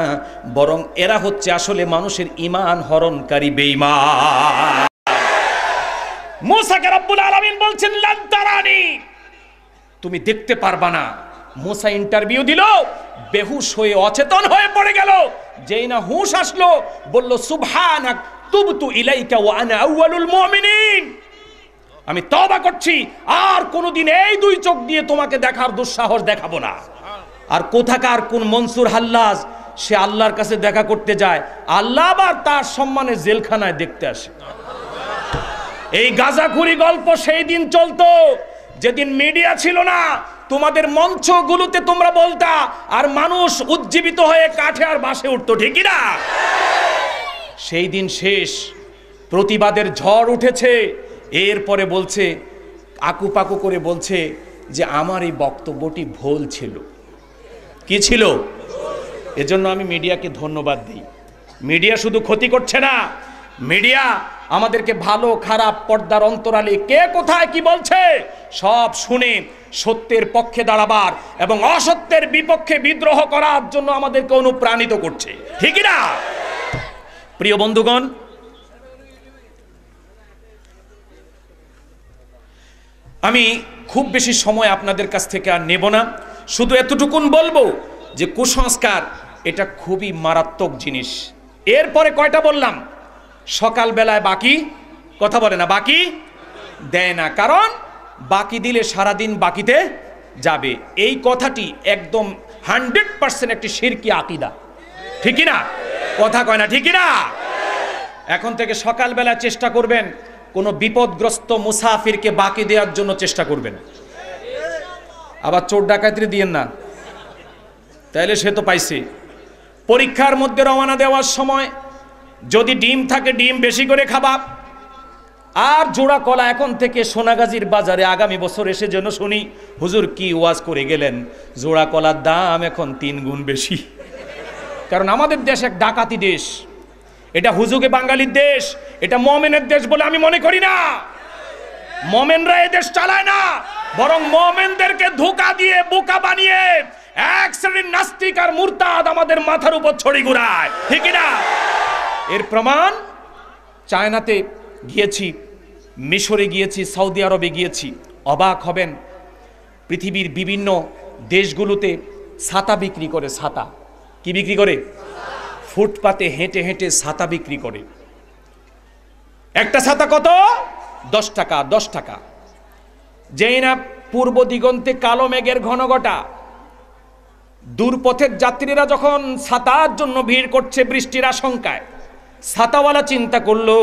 বরং এরা হচ্ছে আসলে মানুষের ঈমান হরণকারী বেঈমান। মুসাকে রব্বুল আলামিন বলছেন লান তারানি, তুমি দেখতে পারবা না। মুসা ইন্টারভিউ দিল, বেহুশ হয়ে অচেতন হয়ে পড়ে গেল। যেই না হুঁশ আসলো বলল সুবহানাক তুবতু ইলাইকা ওয়া আনা আউয়ালুল মুমিনিন, আমি তওবা করছি, আর কোনোদিন এই দুই চোখ দিয়ে তোমাকে দেখার দুঃসাহস দেখাবো না। আর কোথাকার কোন মনসুর হাল্লাজ, সে আল্লাহর কাছে দেখা করতে যায়, আল্লাহ আবার তার সম্মানে জেলখানায় দেখতে আসে। এই গাঁজাখুরি গল্প সেই দিন চলতো যেদিন মিডিয়া ছিল না, তোমাদের মঞ্চগুলোতে তোমরা বলতা, আর মানুষ উজ্জীবিত হয়ে কাঠে আর বাসে উঠতো, ঠিকই না? সেই দিন শেষ, প্রতিবাদের ঝড় উঠেছে। এরপরে বলছে, আকুপাকু করে বলছে যে আমার এই বক্তব্যটি ভুল ছিল। কি ছিল? এজন্য আমি মিডিয়াকে ধন্যবাদ দিই। মিডিয়া শুধু ক্ষতি করছে না, মিডিয়া আমাদেরকে ভালো খারাপ পর্দার অন্তরালে কে কোথায় কি বলছে সব শুনে সত্যের পক্ষে দাঁড়াবার এবং অসত্যের বিপক্ষে বিদ্রোহ করার জন্য আমাদেরকে অনুপ্রাণিত করছে, ঠিক না? প্রিয় বন্ধুগণ, আমি খুব বেশি সময় আপনাদের কাছ থেকে আর নেব না, শুধু এতটুকুন বলবো যে কুসংস্কার এটা খুবই মারাত্মক জিনিস। এরপরে কয়টা বললাম? সকালবেলায় বাকি কথা বলে না, বাকি দেয় না, কারণ বাকি দিলে সারাদিন বাকিতে যাবে। এই কথাটি একদম 100% একটি শিরকি আকীদা, ঠিকই না? কথা কয় না, ঠিকই না? এখন থেকে সকালবেলা চেষ্টা করবেন কোনো বিপদগ্রস্ত মুসাফিরকে বাকি দেওয়ার জন্য চেষ্টা করবেন। আবার চোর ডাকাতি দিয়েন না, তাইলে সে তো পাইছে। পরীক্ষার মধ্যে রওনা দেওয়ার সময় যদি ডিম থাকে ডিম বেশি করে খাবা। আর জোড়া কলা এখন থেকে সোনাগাজীর বাজারে আগামী বছর এসে যেন শুনি হুজুর কি ওয়াজ করে গেলেন, জোড়া কলার দাম এখন 3 গুণ বেশি। কারণ আমাদের দেশ এক ডাকাতি দেশ, এটা হুজুগে বাঙালির দেশ, এটা মুমিনের দেশ বলে আমি মনে করি না। মুমিনরা এই দেশ চালায় না, বরং মুমিনদেরকে ধোঁকা দিয়ে বোকা বানিয়ে এক শ্রেণীর নাস্তিক আর মুরতাদ আমাদের মাথার উপর ছড়ি ঘুরায়, ঠিক না? এর প্রমাণ চায়নাতে গিয়েছি, মিশরে গিয়েছি, সৌদি আরবে গিয়েছি, অবাক হবেন পৃথিবীর বিভিন্ন দেশগুলোতে ছাতা বিক্রি করে। ছাতা কি বিক্রি করে? ফুটপাতে হেঁটে হেঁটে ছাতা বিক্রি করে। একটা ছাতা কত? 10 টাকা, 10 টাকা। যেই না পূর্ব দিগন্তে কালো মেঘের ঘনঘটা, দূরপথের যাত্রীরা যখন ছাতার জন্য ভিড় করছে বৃষ্টির আশঙ্কায়, ছাতাওয়ালা চিন্তা করলো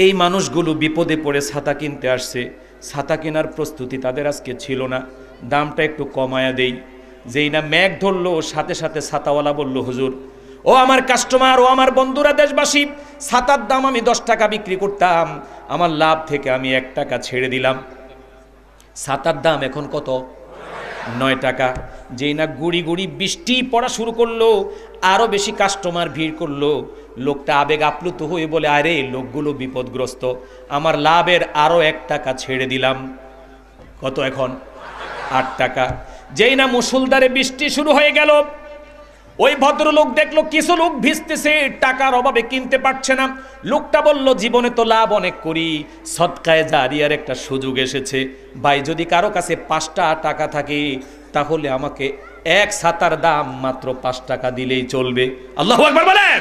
এই মানুষগুলো বিপদে পড়ে ছাতা কিনতে আসছে, ছাতা কেনার প্রস্তুতি তাদের আজকে ছিল না, দামটা একটু কমায়া দেই। যেই না মেঘ ধরলো, সাথে সাথে ছাতাওয়ালা বলল, হুজুর, ও আমার কাস্টমার, ও আমার বন্ধুরা দেশবাসী, ছাতার দাম আমি 10 টাকা বিক্রি করতাম, আমার লাভ থেকে আমি 1 টাকা ছেড়ে দিলাম। ছাতার দাম এখন কত? 9 টাকা। যেই না গুড়ি গুড়ি বৃষ্টি পড়া শুরু করলো, আরো বেশি কাস্টমার ভিড় করলো। লোকটা আবেগ আপ্লুত হয়ে বলে, আরে লোকগুলো বিপদগ্রস্ত, আমার লাভের আরো 1 টাকা ছেড়ে দিলাম। কত এখন? 8 টাকা। যেই না মুষলধারে বৃষ্টি শুরু হয়ে গেল, ওই ভদ্রলোক দেখলো কিছু লোক ভিজতেছে, টাকার অভাবে কিনতে পারছে না। লোকটা বলল, জীবনে তো লাভ অনেক করি, সদকায়ে জারিয়ার একটা সুযোগ এসেছে, ভাই যদি কারো কাছে 5টা টাকা থাকে তাহলে আমাকে এক ছাতার দাম মাত্র 5 টাকা দিলেই চলবে। আল্লাহু আকবার বলেন।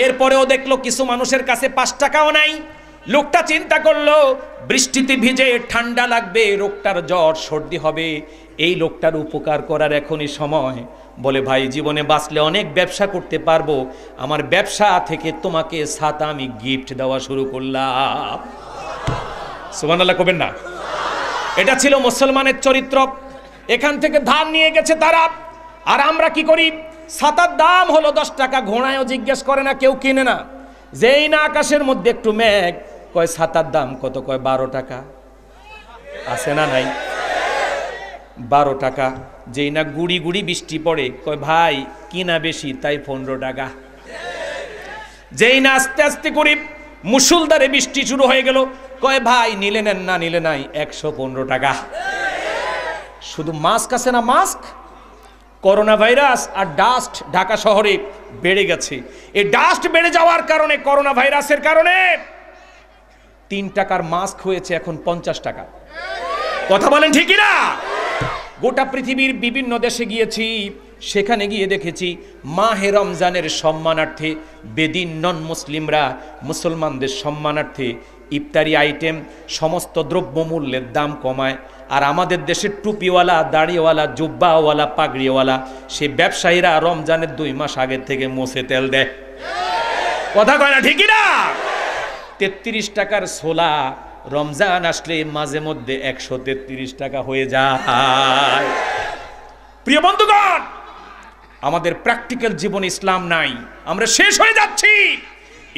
এরপরেও দেখলো কিছু মানুষের কাছে 5 টাকাও নাই। লোকটা চিন্তা করলো বৃষ্টিতে ভিজে ঠান্ডা লাগবে, লোকটার জ্বর সর্দি হবে, এই লোকটার উপকার করার এখনই সময়। বলে, ভাই জীবনে বাঁচলে অনেক ব্যবসা করতে পারবো, আমার ব্যবসা থেকে তোমাকে ছাতা আমি গিফট দেওয়া শুরু করলাম। সুবহানাল্লাহ কবেন না? এটা ছিল মুসলমানের চরিত্র। এখান থেকে ধার নিয়ে গেছে তারা, আর আমরা কি করি? ছাতার দাম হলো 10 টাকা, ঘোড়ায়ও জিজ্ঞেস করে না, কেউ কিনে না। যেই না আকাশের মধ্যে একটু মেঘ, কয় ছাতার দাম কত? কয় 12 টাকা। আছে না নাই? 12 টাকা। যেই না গুড়ি গুড়ি বৃষ্টি পড়ে, কয় ভাই কিনা বেশি তাই 15 টাকা। যেই না আস্তে আস্তে করে মুষলধারে বৃষ্টি শুরু হয়ে গেল, কয় ভাই নিলে নেন না নিলে নাই, 115 টাকা। শুধু মাস্ক আছে না, মাস্ক, করোনা ভাইরাস আর ডাস্ট ঢাকা শহরে বেড়ে গেছে। এই ডাস্ট বেড়ে যাওয়ার কারণে, করোনা ভাইরাসের কারণে 3 টাকার মাস্ক হয়েছে এখন 50 টাকা। কথা বলেন ঠিক না? গোটা পৃথিবীর বিভিন্ন দেশে গিয়েছি, সেখানে গিয়ে দেখেছি মাহে রমজানের সম্মানার্থে বেদিন নন মুসলিমরা মুসলমানদের সম্মানার্থে ইফতারি আইটেম সমস্ত দ্রব্যমূল্যের দাম কমায়, আর আমাদের দেশের টুপিওয়ালা, দাড়িওয়ালা, জুব্বাওয়ালা, পাগড়িওয়ালা সে ব্যবসায়ীরা রমজানের 2 মাস আগের থেকে মোছে তেল দেয়। কথা কয় না ঠিক না? 33 টাকার ছোলা রমজান আসলে মাঝে মধ্যে 133 টাকা হয়ে যায়। প্রিয় বন্ধুগণ, আমাদের প্র্যাকটিক্যাল জীবন ইসলাম নাই, আমরা শেষ হয়ে যাচ্ছি।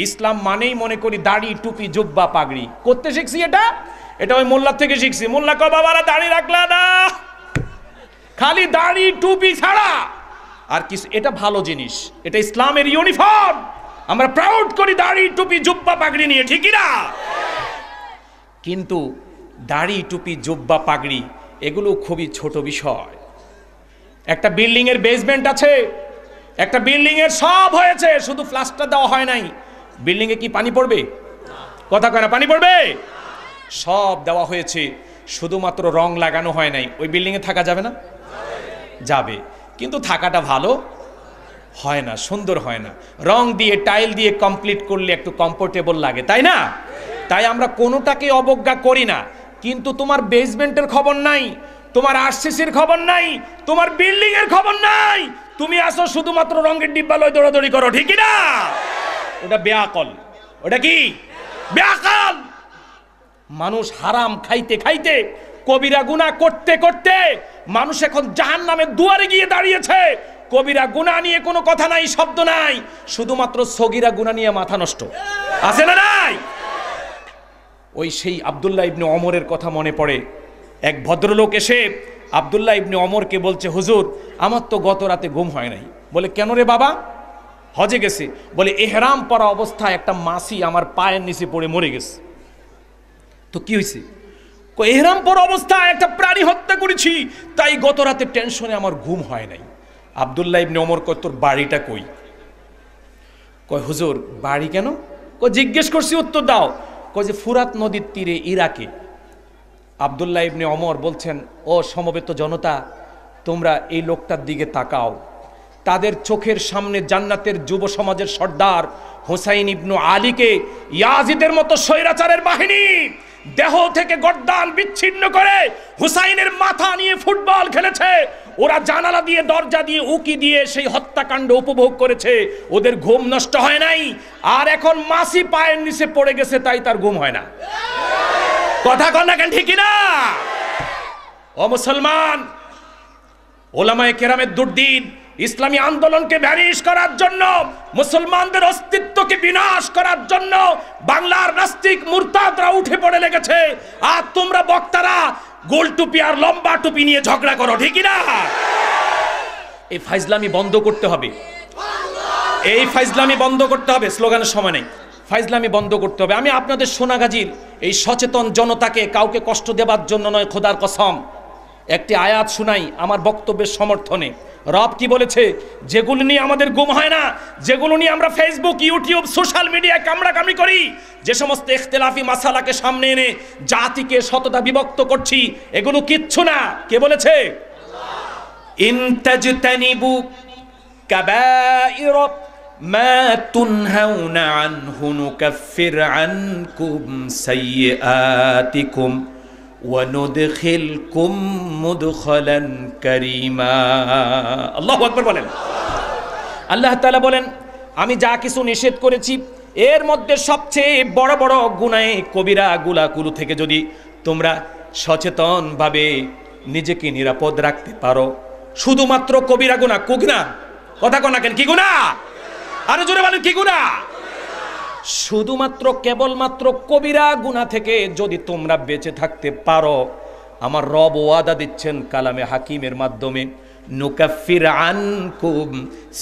ইসলাম মানেই মনে করি দাড়ি, টুপি, জুব্বা, পাগড়ি। করতে শিখছি এটা ওই মোল্লা থেকে শিখছি। মোল্লা কয় বাবারা দাড়ি রাখলা না, খালি দাড়ি টুপি ছাড়া আর কিছু। এটা ভালো জিনিস, এটা ইসলামের ইউনিফর্ম, আমরা প্রাউড করি দাড়ি, টুপি, জুব্বা, পাগড়ি নিয়ে, ঠিক না? কিন্তু দাড়ি, টুপি, জুব্বা, পাগড়ি এগুলো খুবই ছোট বিষয়। একটা বিল্ডিং এর বেসমেন্ট আছে, একটা বিল্ডিং এর সব হয়েছে, শুধু প্লাস্টার দেওয়া হয় নাই। বিল্ডিং এ কি পানি পড়বে? কথা কয় না, পানি পড়বে? সব দেওয়া হয়েছে, শুধুমাত্র রং লাগানো হয় নাই। ওই বিল্ডিং এ থাকা যাবে না? যাবে, কিন্তু থাকাটা ভালো হয় না, সুন্দর হয় না। রং দিয়ে, টাইল দিয়ে কমপ্লিট করলে একটু কমফোর্টেবল লাগে, তাই না? তাই আমরা কোনোটাকে অবজ্ঞা করি না। কিন্তু তোমার বেসমেন্টের খবর নাই, তোমার আরসিসির খবর নাই, তোমার বিল্ডিং এর খবর নাই, তুমি আসো শুধুমাত্র রঙের ডিব্বা লয় দৌড়াদৌড়ি করো, ঠিক না? ওটা বেআকল। ওটা কি বেআকল? মানুষ হারাম খাইতে খাইতে, কবিরা গুনাহ করতে করতে মানুষ এখন জাহান্নামের দুয়ারে গিয়ে দাঁড়িয়েছে। কবিরা গুনাহ নিয়ে কোনো কথা নাই, শব্দ নাই, শুধুমাত্র সগীরা গুনাহ নিয়ে মাথা নষ্ট। আছে না নাই? ওই সেই আব্দুল্লাহ ইবনে ওমরের কথা মনে পড়ে। এক ভদ্রলোক এসে আব্দুল্লাহ ইবনে ওমরকে বলছে, হুজুর আমার তো গত রাতে ঘুম হয় নাই। বলে কেন রে বাবা? হজে গেছে। বলে এহরাম পরা অবস্থায় একটা মাছি আমার পায়ের নিচে পড়ে মরে গেছে। তো কি হয়েছে? এহরাম পরা অবস্থায় একটা প্রাণী হত্যা করেছি, তাই গত রাতে টেনশনে আমার ঘুম হয় নাই। আব্দুল্লাহ ইবনে ওমর কয় তোর বাড়িটা কই? কয় হুজুর বাড়ি কেন? কয় জিজ্ঞেস করছি, উত্তর দাও। কয় যে ফুরাত নদীর তীরে ইরাকে। আব্দুল্লাহ ইবনে ওমর বলছেন, ও সমবেত জনতা, তোমরা এই লোকটার দিকে তাকাও। তাদের চোখের সামনে জান্নাতের যুব সমাজের সর্দার হুসাইন ইবনু আলীকে ইয়াজিদের মতো স্বৈরাচারের বাহিনী দেহ থেকে গর্দান বিচ্ছিন্ন করে হুসাইনের মাথা নিয়ে ফুটবল খেলেছে। ওরা জানালা দিয়ে, দরজা দিয়ে, উকি দিয়ে সেই হত্যাকাণ্ড উপভোগ করেছে। ওদের ঘুম নষ্ট হয় নাই। আর এখন মাছি পায়ের নিচে পড়ে গেছে, তাই তার ঘুম হয় না। কথা কন না কেন, ঠিক না? ও মুসলমান, ওলামায়ে কেরামের দুর্দিন ইসলামী আন্দোলনকে ভ্যানিশ করার জন্য, মুসলমানদের অস্তিত্বকে বিনাশ করার জন্য বাংলার নাস্তিক মুরতাদরা উঠে পড়ে লেগেছে। আর তোমরা বক্তারা গোল টুপি আর লম্বা টুপি নিয়ে ঝগড়া করো, ঠিক না? এই ফাইজলামি বন্ধ করতে হবে, এই ফাইজলামি বন্ধ করতে হবে। স্লোগানের সময় নেই, ফাইজলামি বন্ধ করতে হবে। আমি আপনাদের সোনাগাজীর এই সচেতন জনতাকে কাউকে কষ্ট দেবার জন্য নয়, খোদার কসম, একটি আয়াত শুনাই আমার বক্তব্যের সমর্থনে। রব কি বলেছে? যেগুলো নিয়ে আমাদের ঘুম হয় না, যেগুলো নিয়ে আমরা ফেসবুক, ইউটিউব, সোশ্যাল মিডিয়ায় কামড়াকামড়ি করি, যে সমস্ত ইখতিলাফি মাসালাকে সামনে এনে জাতিকে শততা বিভক্ত করছি, এগুলো কিচ্ছু না। কে বলেছে? ইন তাজতানিবু কাবাইর মা তুনহাউনা আনহু নুকাফির আনকুম সাইয়্যাতিকুম ওয়ানুদখিলকুম মুদখালান কারীমা। আল্লাহু আকবার বলেন। আল্লাহ তাআলা বলেন, আমি যা কিছু নিষেধ করেছি এর মধ্যে সবচেয়ে বড় বড় গুনাহে কবিরা গুলাগুলো থেকে যদি তোমরা সচেতনভাবে নিজেকে নিরাপদ রাখতে পারো, শুধুমাত্র কবিরা গুনাহ, কুগুনা, কথা কন না কেন, কি গুনাহ? আরো জোরে বলেন, কি গুনাহ? শুধুমাত্র কেবলমাত্র কবিরা গুনাহ থেকে যদি তোমরা বেঁচে থাকতে পারো, আমার রব ওয়াদা দিচ্ছেন কালামে হাকিমের মাধ্যমে, নুকাফির আনকুম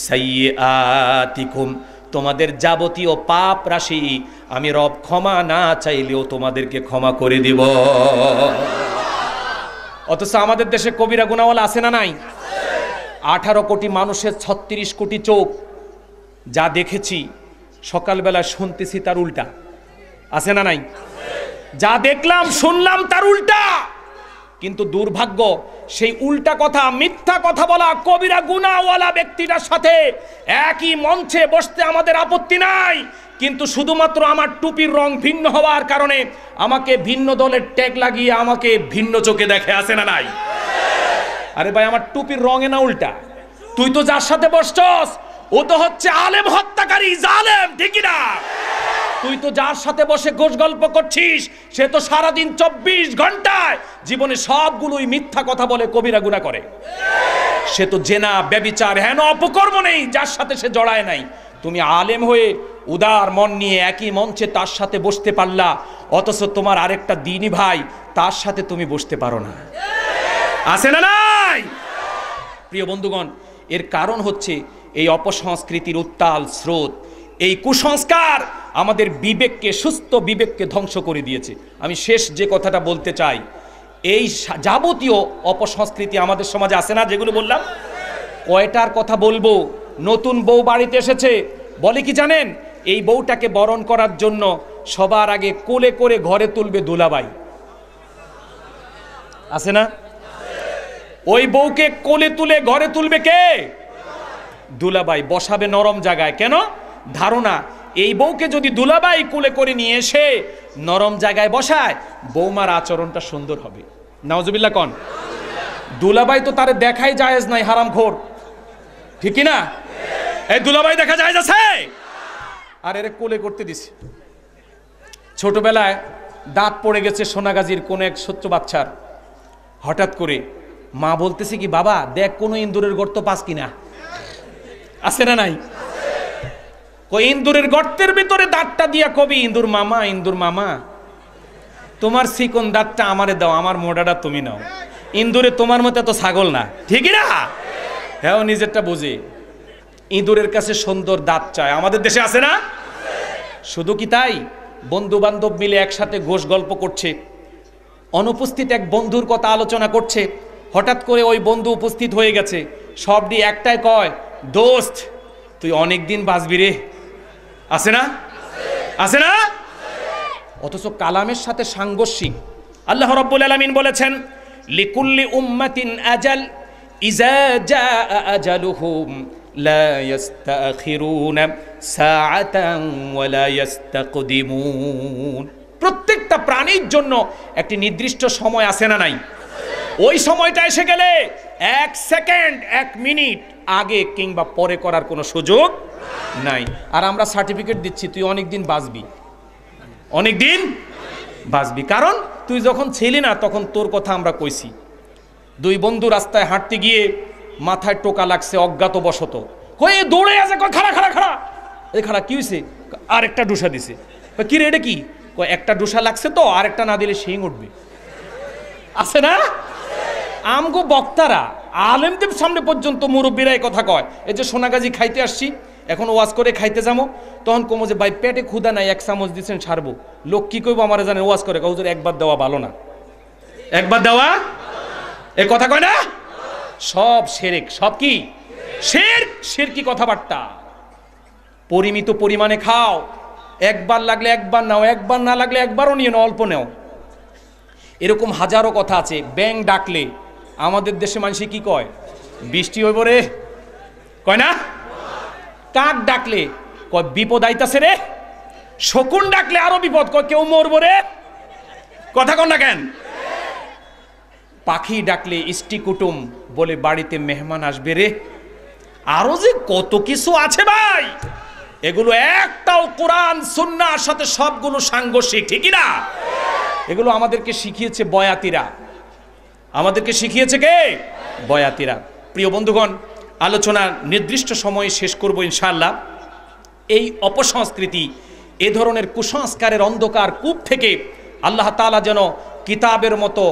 সাইয়্যাতিকুম, তোমাদের যাবতীয় পাপ রাশি আমি রব ক্ষমা না চাইলেও তোমাদেরকে ক্ষমা করে দিব। অথচ আমাদের দেশে কবিরা গুনাহওয়ালা আছে না নাই? 18 কোটি মানুষের 36 কোটি চোখ, যা দেখেছি সকালবেলা শুনতেছি তার উল্টা, আছে না নাই? যা দেখলাম শুনলাম তার উল্টা। কিন্তু দুর্ভাগ্য, সেই উল্টা কথা, মিথ্যা কথা বলা কবিরা গুনাহওয়ালা ব্যক্তিটার সাথে একই মঞ্চে বসতে আমাদের আপত্তি নাই, কিন্তু শুধুমাত্র আমার টুপির রং ভিন্ন হওয়ার কারণে আমাকে ভিন্ন দলের ট্যাগ লাগিয়ে আমাকে ভিন্ন চোখে দেখে, আছে না নাই? আরে ভাই, আমার টুপির রঙে না উল্টা, তুই তো যার সাথে বসছস ও তো হচ্ছে আলেম হত্যাকারী, জালেম, ঠিক না? তুই তো যার সাথে বসে গোশ গল্প করছিস সে তো সারাদিন 24 ঘন্টায় জীবনে সবগুলোই মিথ্যা কথা বলে, কবিরা গুনাহ করে। সে তো জেনা, ব্যভিচার, হেন অপকর্ম নেই যার সাথে সে জড়ায় নাই। তুমি আলেম হয়ে উদার মন নিয়ে একই মঞ্চে তার সাথে বসতে পারলা, অথচ তোমার আরেকটা দ্বীনি ভাই তার সাথে তুমি বসতে পারো না, আছে না নাই? প্রিয় বন্ধুগণ, এর কারণ হচ্ছে এই অপসংস্কৃতির উত্তাল স্রোত, এই কুসংস্কার আমাদের বিবেককে, সুস্থ বিবেককে ধ্বংস করে দিয়েছে। আমি শেষ যে কথাটা বলতে চাই, এই যাবতীয় অপসংস্কৃতি আমাদের সমাজে আছে না, যেগুলো বললাম, কয়টার কথা বলবো? নতুন বউ বাড়িতে এসেছে, বলে কি জানেন? এই বউটাকে বরণ করার জন্য সবার আগে কোলে করে ঘরে তুলবে দুলাভাই, আছে না? ওই বউকে কোলে তুলে ঘরে তুলবে কে? দুলাভাই। বসাবে নরম জায়গায়। কেন? ধারণা, এই বউকে যদি দুলাভাই কোলে করে নিয়ে এসে নরম জায়গায় বসায়, বৌমার আচরণটা সুন্দর হবে। নাউজুবিল্লাহ কন। দুলাভাই তো তারে দেখাই জায়েজ নাই, হারামখোর, ঠিক না? এই দুলাভাই দেখা জায়েজ আছে? আর এর কোলে করতে দিছে। ছোটবেলায় দাঁত পড়ে গেছে সোনাগাজীর কোন এক ছোট্ট বাচ্চার, হঠাৎ করে মা বলতেছে কি, বাবা দেখ কোনো ইন্দুরের গর্ত পাস কিনা, আছে না নাই? কই ইন্দুরের গর্তের ভিতরে দাঁতটা দিয়া কবি, ইন্দুর মামা, ইন্দুর মামা তোমার চিকন দাঁতটা আমারে দাও, আমার মোটাটা তুমি নাও। ইন্দুরে তোমার মতো এত ছাগল না, ঠিক না? হ্যাঁ, নিজেরটা বুঝে ইঁদুরের কাছে সুন্দর দাঁত চায়। আমাদের দেশে আছে না? শুধু কি তাই, বন্ধু বান্ধব মিলে একসাথে গোশ গল্প করছে, অনুপস্থিত এক বন্ধুর কথা আলোচনা করছে, হঠাৎ করে ওই বন্ধু উপস্থিত হয়ে গেছে, সবটি একটাই কয়, দোস্ত তুই অনেক দিন বাঁচবি রে, আছে না? আছে না? অথচ কালামের সাথে সাংঘর্ষিক। আল্লাহ রাব্বুল আলামিন বলেছেন, লিকুল্লি উম্মাতিন আজাল ইযা জাআ আজালুহুম লা ইস্তাখিরুনা সাআতান ওয়া লা ইস্তাকদিমুন। প্রত্যেকটা প্রাণীর জন্য একটি নির্দিষ্ট সময় আছে না নাই? ওই সময়টা এসে গেলে 1 সেকেন্ড 1 মিনিট আগে কিংবা পরে করার কোনো সুযোগ নাই। আর আমরা সার্টিফিকেট দিচ্ছি তুই অনেক দিন বাঁচবি, অনেক দিন বাঁচবি, কারণ তুই যখন ছিলি না তখন তোর কথা আমরা কইছি। দুই বন্ধু রাস্তায় হাঁটতে গিয়ে মাথায় টোকা লাগছে অজ্ঞাত বশত, কই দৌড়ে আছে, কই খাড়া খাড়া খাড়া, এই খাড়া কি হয়েছে? আর একটা ডুসা দিছে। কি রে, এটা কি? কই একটা ডুসা লাগছে তো, আর একটা না দিলে শিং উঠবে, আছে না? আমগো বক্তারা আলেমদের সামনে পর্যন্ত মুরব্বীরা এই কথা কয়। এই যে সোনাগাজী খাইতে আসছি, এখন ওয়াজ করে খাইতে যাবো, তখন কমো যে ভাই পেটে ক্ষুধা নাই, 1 চামচ দিচ্ছেন ছাড়বো। লোক কি কইব আমার জানেন? ওয়াজ করে হুজুর একবার দেওয়া ভালো না, একবার দেওয়া, এ কথা কয় না? সব শিরক, সব কি শিরক, শিরকি কথাবার্তা। পরিমিত পরিমাণে খাও, একবার লাগলে একবার নাও, একবার না লাগলে একবারও নিয়ে নাও, অল্প নাও। এরকম হাজারো কথা আছে। ব্যাং ডাকলে আমাদের দেশে মানুষ কি কয়? বৃষ্টি হইব রে, কয় না? কাক ডাকলে কয় বিপদ আইতাছে রে। শকুন ডাকলে আরো বিপদ, কয় কেউ মরবো রে, কথা কন না কেন? পাখি ডাকলে ইষ্টি কুটুম বলে বাড়িতে মেহমান আসবে রে। আরো যে কত কিছু আছে ভাই, এগুলো একটাও কোরআন সুন্নাহর সাথে সবগুলো সাংঘর্ষিক, ঠিকই না? এগুলো আমাদেরকে শিখিয়েছে বয়াতিরা, আমাদেরকে শিখিয়েছে কে? বয়াতিরা। প্রিয় বন্ধুগণ, আলোচনা নির্দিষ্ট সময়ে শেষ করব ইনশাআল্লাহ। এই অপসংস্কৃতি, এ ধরনের কুসংস্কারের অন্ধকার কূপ থেকে আল্লাহ তাআলা যেন কিতাবের মতো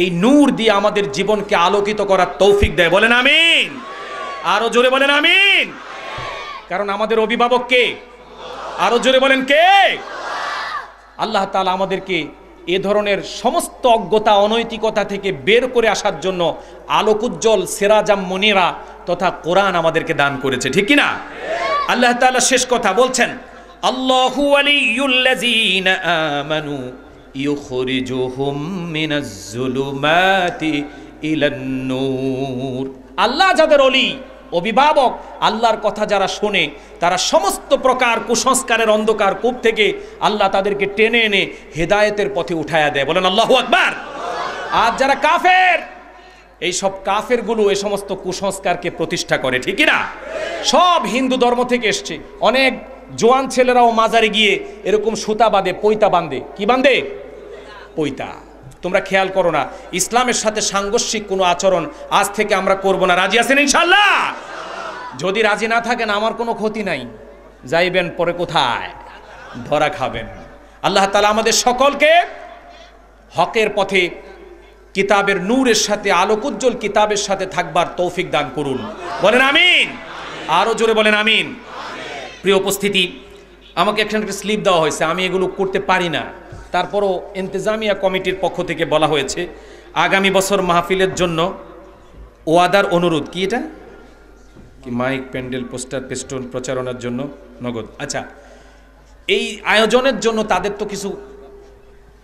এই নূর দিয়ে আমাদের জীবনকে আলোকিত করার তৌফিক দেয়। বলেন আমিন, আরো জোরে বলেন আমিন। কারণ আমাদের অভিভাবক কে? আরো জোরে বলেন কে? আল্লাহ তাআলা আমাদেরকে এ ধরনের সমস্ত অজ্ঞতা অনৈতিকতা থেকে বের করে আসার জন্য আলোকোজ্জ্বল সিরাজাম মুনিরা তথা কোরআন আমাদেরকে দান করেছে, ঠিক কি না? আল্লাহ তাআলা শেষ কথা বলছেন, আল্লাহু ওয়ালিয়ুল্লাযীনা আমানু ইউখরিজুহুম মিনাজ যুলুমাতি ইলান নূর। আল্লাহ যাদের ওলি, অভিভাবক, আল্লাহর কথা যারা শোনে তারা সমস্ত প্রকার কুসংস্কারের অন্ধকার কূপ থেকে আল্লাহ তাদেরকে টেনে এনে হেদায়েতের পথে উঠায়া দেয়। বলেন আল্লাহু আকবার। আর যারা কাফের, এই সব কাফেরগুলো এই সমস্ত কুসংস্কারকে প্রতিষ্ঠা করে, ঠিক না? সব হিন্দু ধর্ম থেকে এসছে। অনেক জোয়ান ছেলেরাও মাজারে গিয়ে এরকম সুতা বাঁধে, পৈতা বাঁধে। কি বাঁধে? পৈতা। তোমরা খেয়াল করো না, ইসলামের সাথে সাংঘর্ষিক কোনো আচরণ আজ থেকে আমরা করব না। রাজি আছেন ইনশাআল্লাহ? যদি রাজি না থাকেন আমার কোনো ক্ষতি নাই, যাইবেন পরে কোথায়? ধরা খাবেন। আল্লাহ তাআলা আমাদের সকলকে হকের পথে কিতাবের নূরের সাথে, আলোকোজ্জ্বল কিতাবের সাথে থাকবার তৌফিক দান করুন। বলেন আমিন। আরো জোরে বলেন আমিন। প্রিয় উপস্থিতি, আমাকে একটা স্লিপ দেওয়া হয়েছে, আমি এগুলো করতে পারি না, তারপরও ইন্তেজামিয়া কমিটির পক্ষ থেকে বলা হয়েছে আগামী বছর মাহফিলের জন্য ওয়াদার অনুরোধ। কি এটা? কি মাইক, প্যান্ডেল, পোস্টার, পেস্টন প্রচারণার জন্য নগদ। আচ্ছা, এই আয়োজনের জন্য তাদের তো কিছু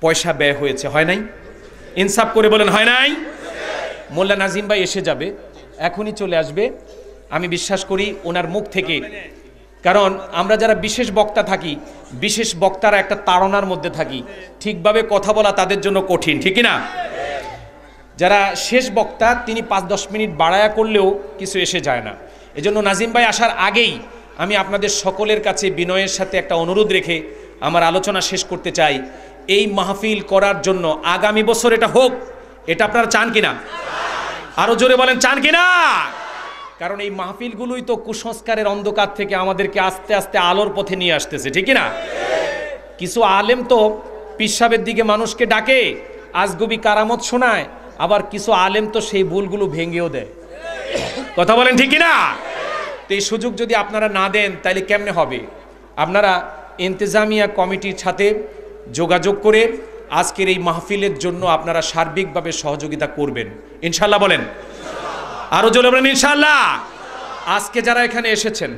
পয়সা ব্যয় হয়েছে, হয় নাই? ইনসাফ করে বলেন, হয় নাই? মোল্লা নাজিম ভাই এসে যাবে, এখনই চলে আসবে, আমি বিশ্বাস করি ওনার মুখ থেকে। কারণ আমরা যারা বিশেষ বক্তা থাকি, বিশেষ বক্তারা একটা তাড়নার মধ্যে থাকি, ঠিকভাবে কথা বলা তাদের জন্য কঠিন, ঠিক না? যারা শেষ বক্তা তিনি 5-10 মিনিট বাড়ায়া করলেও কিছু এসে যায় না। এজন্য নাজিম ভাই আসার আগেই আমি আপনাদের সকলের কাছে বিনয়ের সাথে একটা অনুরোধ রেখে আমার আলোচনা শেষ করতে চাই। এই মাহফিল করার জন্য আগামী বছর এটা হোক, এটা আপনারা চান কিনা? আরো জোরে বলেন, চান কিনা? কারণ এই মাহফিলগুলোই তো কুসংস্কারের অন্ধকার থেকে আমাদেরকে আস্তে আস্তে আলোর পথে নিয়ে আসতেছে, ঠিক না? কিছু আলেম তো পিসাবের দিকে মানুষকে ডাকে, আজগুবি কারামত শোনায়, আবার কিছু আলেম তো সেই ভুলগুলো ভেঙেও দেয়। কথা বলেন ঠিক না? তো এই সুযোগ যদি আপনারা না দেন তাহলে কেমনে হবে? আপনারা ইন্তেজামিয়া কমিটির সাথে যোগাযোগ করে আজকের এই মাহফিলের জন্য আপনারা সার্বিকভাবে সহযোগিতা করবেন ইনশাআল্লাহ। বলেন আরো জোরে বলেন ইনশাআল্লাহ। আজকে যারা এখানে এসেছেন,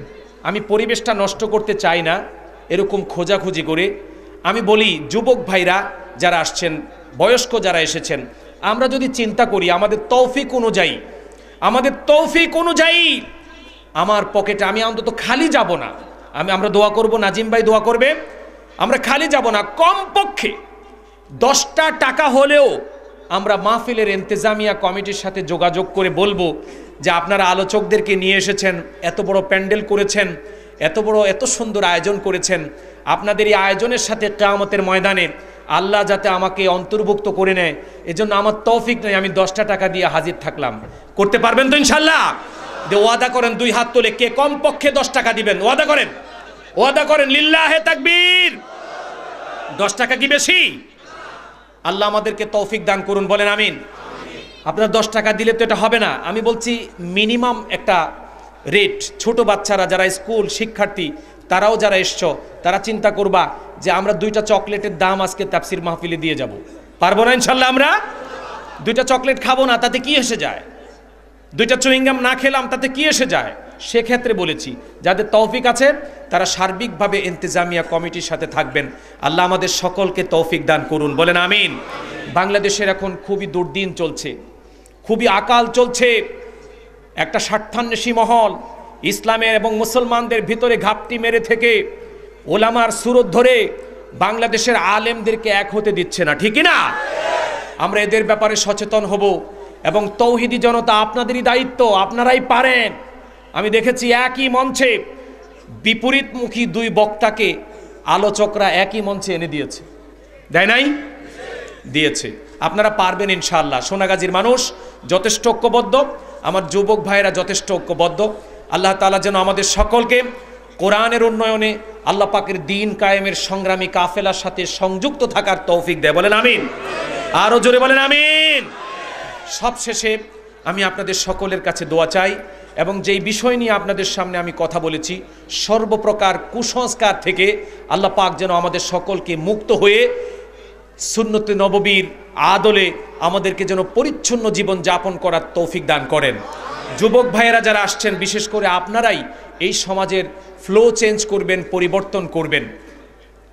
আমি পরিবেশটা নষ্ট করতে চাই না এরকম খোঁজাখুঁজি করে। আমি বলি যুবক ভাইরা যারা আসছেন, বয়স্ক যারা এসেছেন, আমরা যদি চিন্তা করি আমাদের তৌফিক অনুযায়ী আমার পকেটে আমি অন্তত খালি যাব না। আমরা দোয়া করব, নাজিম ভাই দোয়া করবে, আমরা খালি যাব না। কমপক্ষে 10টা টাকা হলেও আমরা মাহফিলের ইন্তেজামিয়া কমিটির সাথে যোগাযোগ করে বলবো যে আপনারা আলোচকদেরকে নিয়ে এসেছেন, এত বড় প্যান্ডেল করেছেন, এত সুন্দর আয়োজন করেছেন, আপনাদের এই আয়োজনের সাথে কিয়ামতের ময়দানে আল্লাহ যাতে আমাকে অন্তর্ভুক্ত করে নেয়, এজন্য আমার তৌফিক নেই, আমি 10টা টাকা দিয়ে হাজির থাকলাম। করতে পারবেন তো ইনশাআল্লাহ? ওয়াদা করেন, 2 হাত তুলে, কে কমপক্ষে 10 টাকা দিবেন? ওয়াদা করেন লিল্লাহে তাকবীর। 10 টাকা কি বেশি? আল্লাহ আমাদেরকে তৌফিক দান করুন, বলেন আমিন। আপনারা 10 টাকা দিলে তো এটা হবে না। আমি বলছি মিনিমাম একটা রেট। ছোট বাচ্চারা যারা স্কুল শিক্ষার্থী, তারাও যারা এসছো, তারা চিন্তা করবা যে আমরা 2টা চকলেটের দাম আজকে তাফসীর মাহফিলে দিয়ে যাব। পারবো না ইনশাআল্লাহ? আমরা 2টা চকলেট খাবো না, তাতে কি এসে যায়? 2টা চুইংগাম না খেলাম, তাতে কি এসে যায়? সেক্ষেত্রে বলেছি যাদের তৌফিক আছে তারা সার্বিকভাবে ইন্তেজামিয়া কমিটির সাথে থাকবেন। আল্লাহ আমাদের সকলকে তৌফিক দান করুন, বলেন আমিন। বাংলাদেশের এখন খুবই দুর্দিন চলছে, খুবই আকাল চলছে। একটা স্বার্থান্বেষী মহল ইসলামের এবং মুসলমানদের ভিতরে ঘাপটি মেরে থেকে ওলামার সুরত ধরে বাংলাদেশের আলেমদেরকে এক হতে দিচ্ছে না, ঠিক না? আমরা এদের ব্যাপারে সচেতন হব এবং তৌহিদি জনতা আপনাদেরই দায়িত্ব, আপনারাই পারেন। আমি দেখেছি একই মঞ্চে বিপরীতমুখী 2 বক্তাকে আলোচকরা একই মঞ্চে এনে দিয়েছে, দেয় নাই? দিয়েছে। আপনারা পারবেন ইনশাআল্লাহ। সোনাগাজীর মানুষ যথেষ্ট ঐক্যবদ্ধ, আমার যুবক ভাইয়েরা যথেষ্ট ঐক্যবদ্ধ। আল্লাহ তাআলা যেন আমাদের সকলকে কোরআনের উন্নয়নে, আল্লাহ পাকের দ্বীন কায়েমের সংগ্রামী কাফেলার সাথে সংযুক্ত থাকার তৌফিক দেয়, বলেন আমিন। আরো জোরে বলেন আমিন। সবশেষে আমি আপনাদের সকলের কাছে দোয়া চাই এবং যেই বিষয় নিয়ে আপনাদের সামনে আমি কথা বলেছি, সর্বপ্রকার কুসংস্কার থেকে আল্লাহ পাক যেন আমাদের সকলকে মুক্ত হয়ে সুন্নতে নববীর আদলে আমাদেরকে যেন পরিচ্ছন্ন জীবন যাপন করার তৌফিক দান করেন। যুবক ভাইয়েরা যারা আসছেন, বিশেষ করে আপনারাই এই সমাজের ফ্লো চেঞ্জ করবেন, পরিবর্তন করবেন।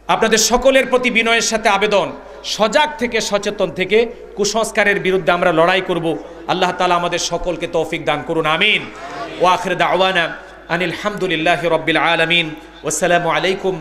আপনাদের সকলের প্রতি বিনয়ের সাথে আবেদন, সজাগ থেকে সচেতন থেকে কুসংস্কারের বিরুদ্ধে আমরা লড়াই করব। আল্লাহ তাআলা আমাদের সকলকে তৌফিক দান করুন, আমিন। ওয়া আখির দাওয়ানা আনিল হামদুলিল্লাহি রাব্বিল আলামিন। ওয়াসসালামু আলাইকুম।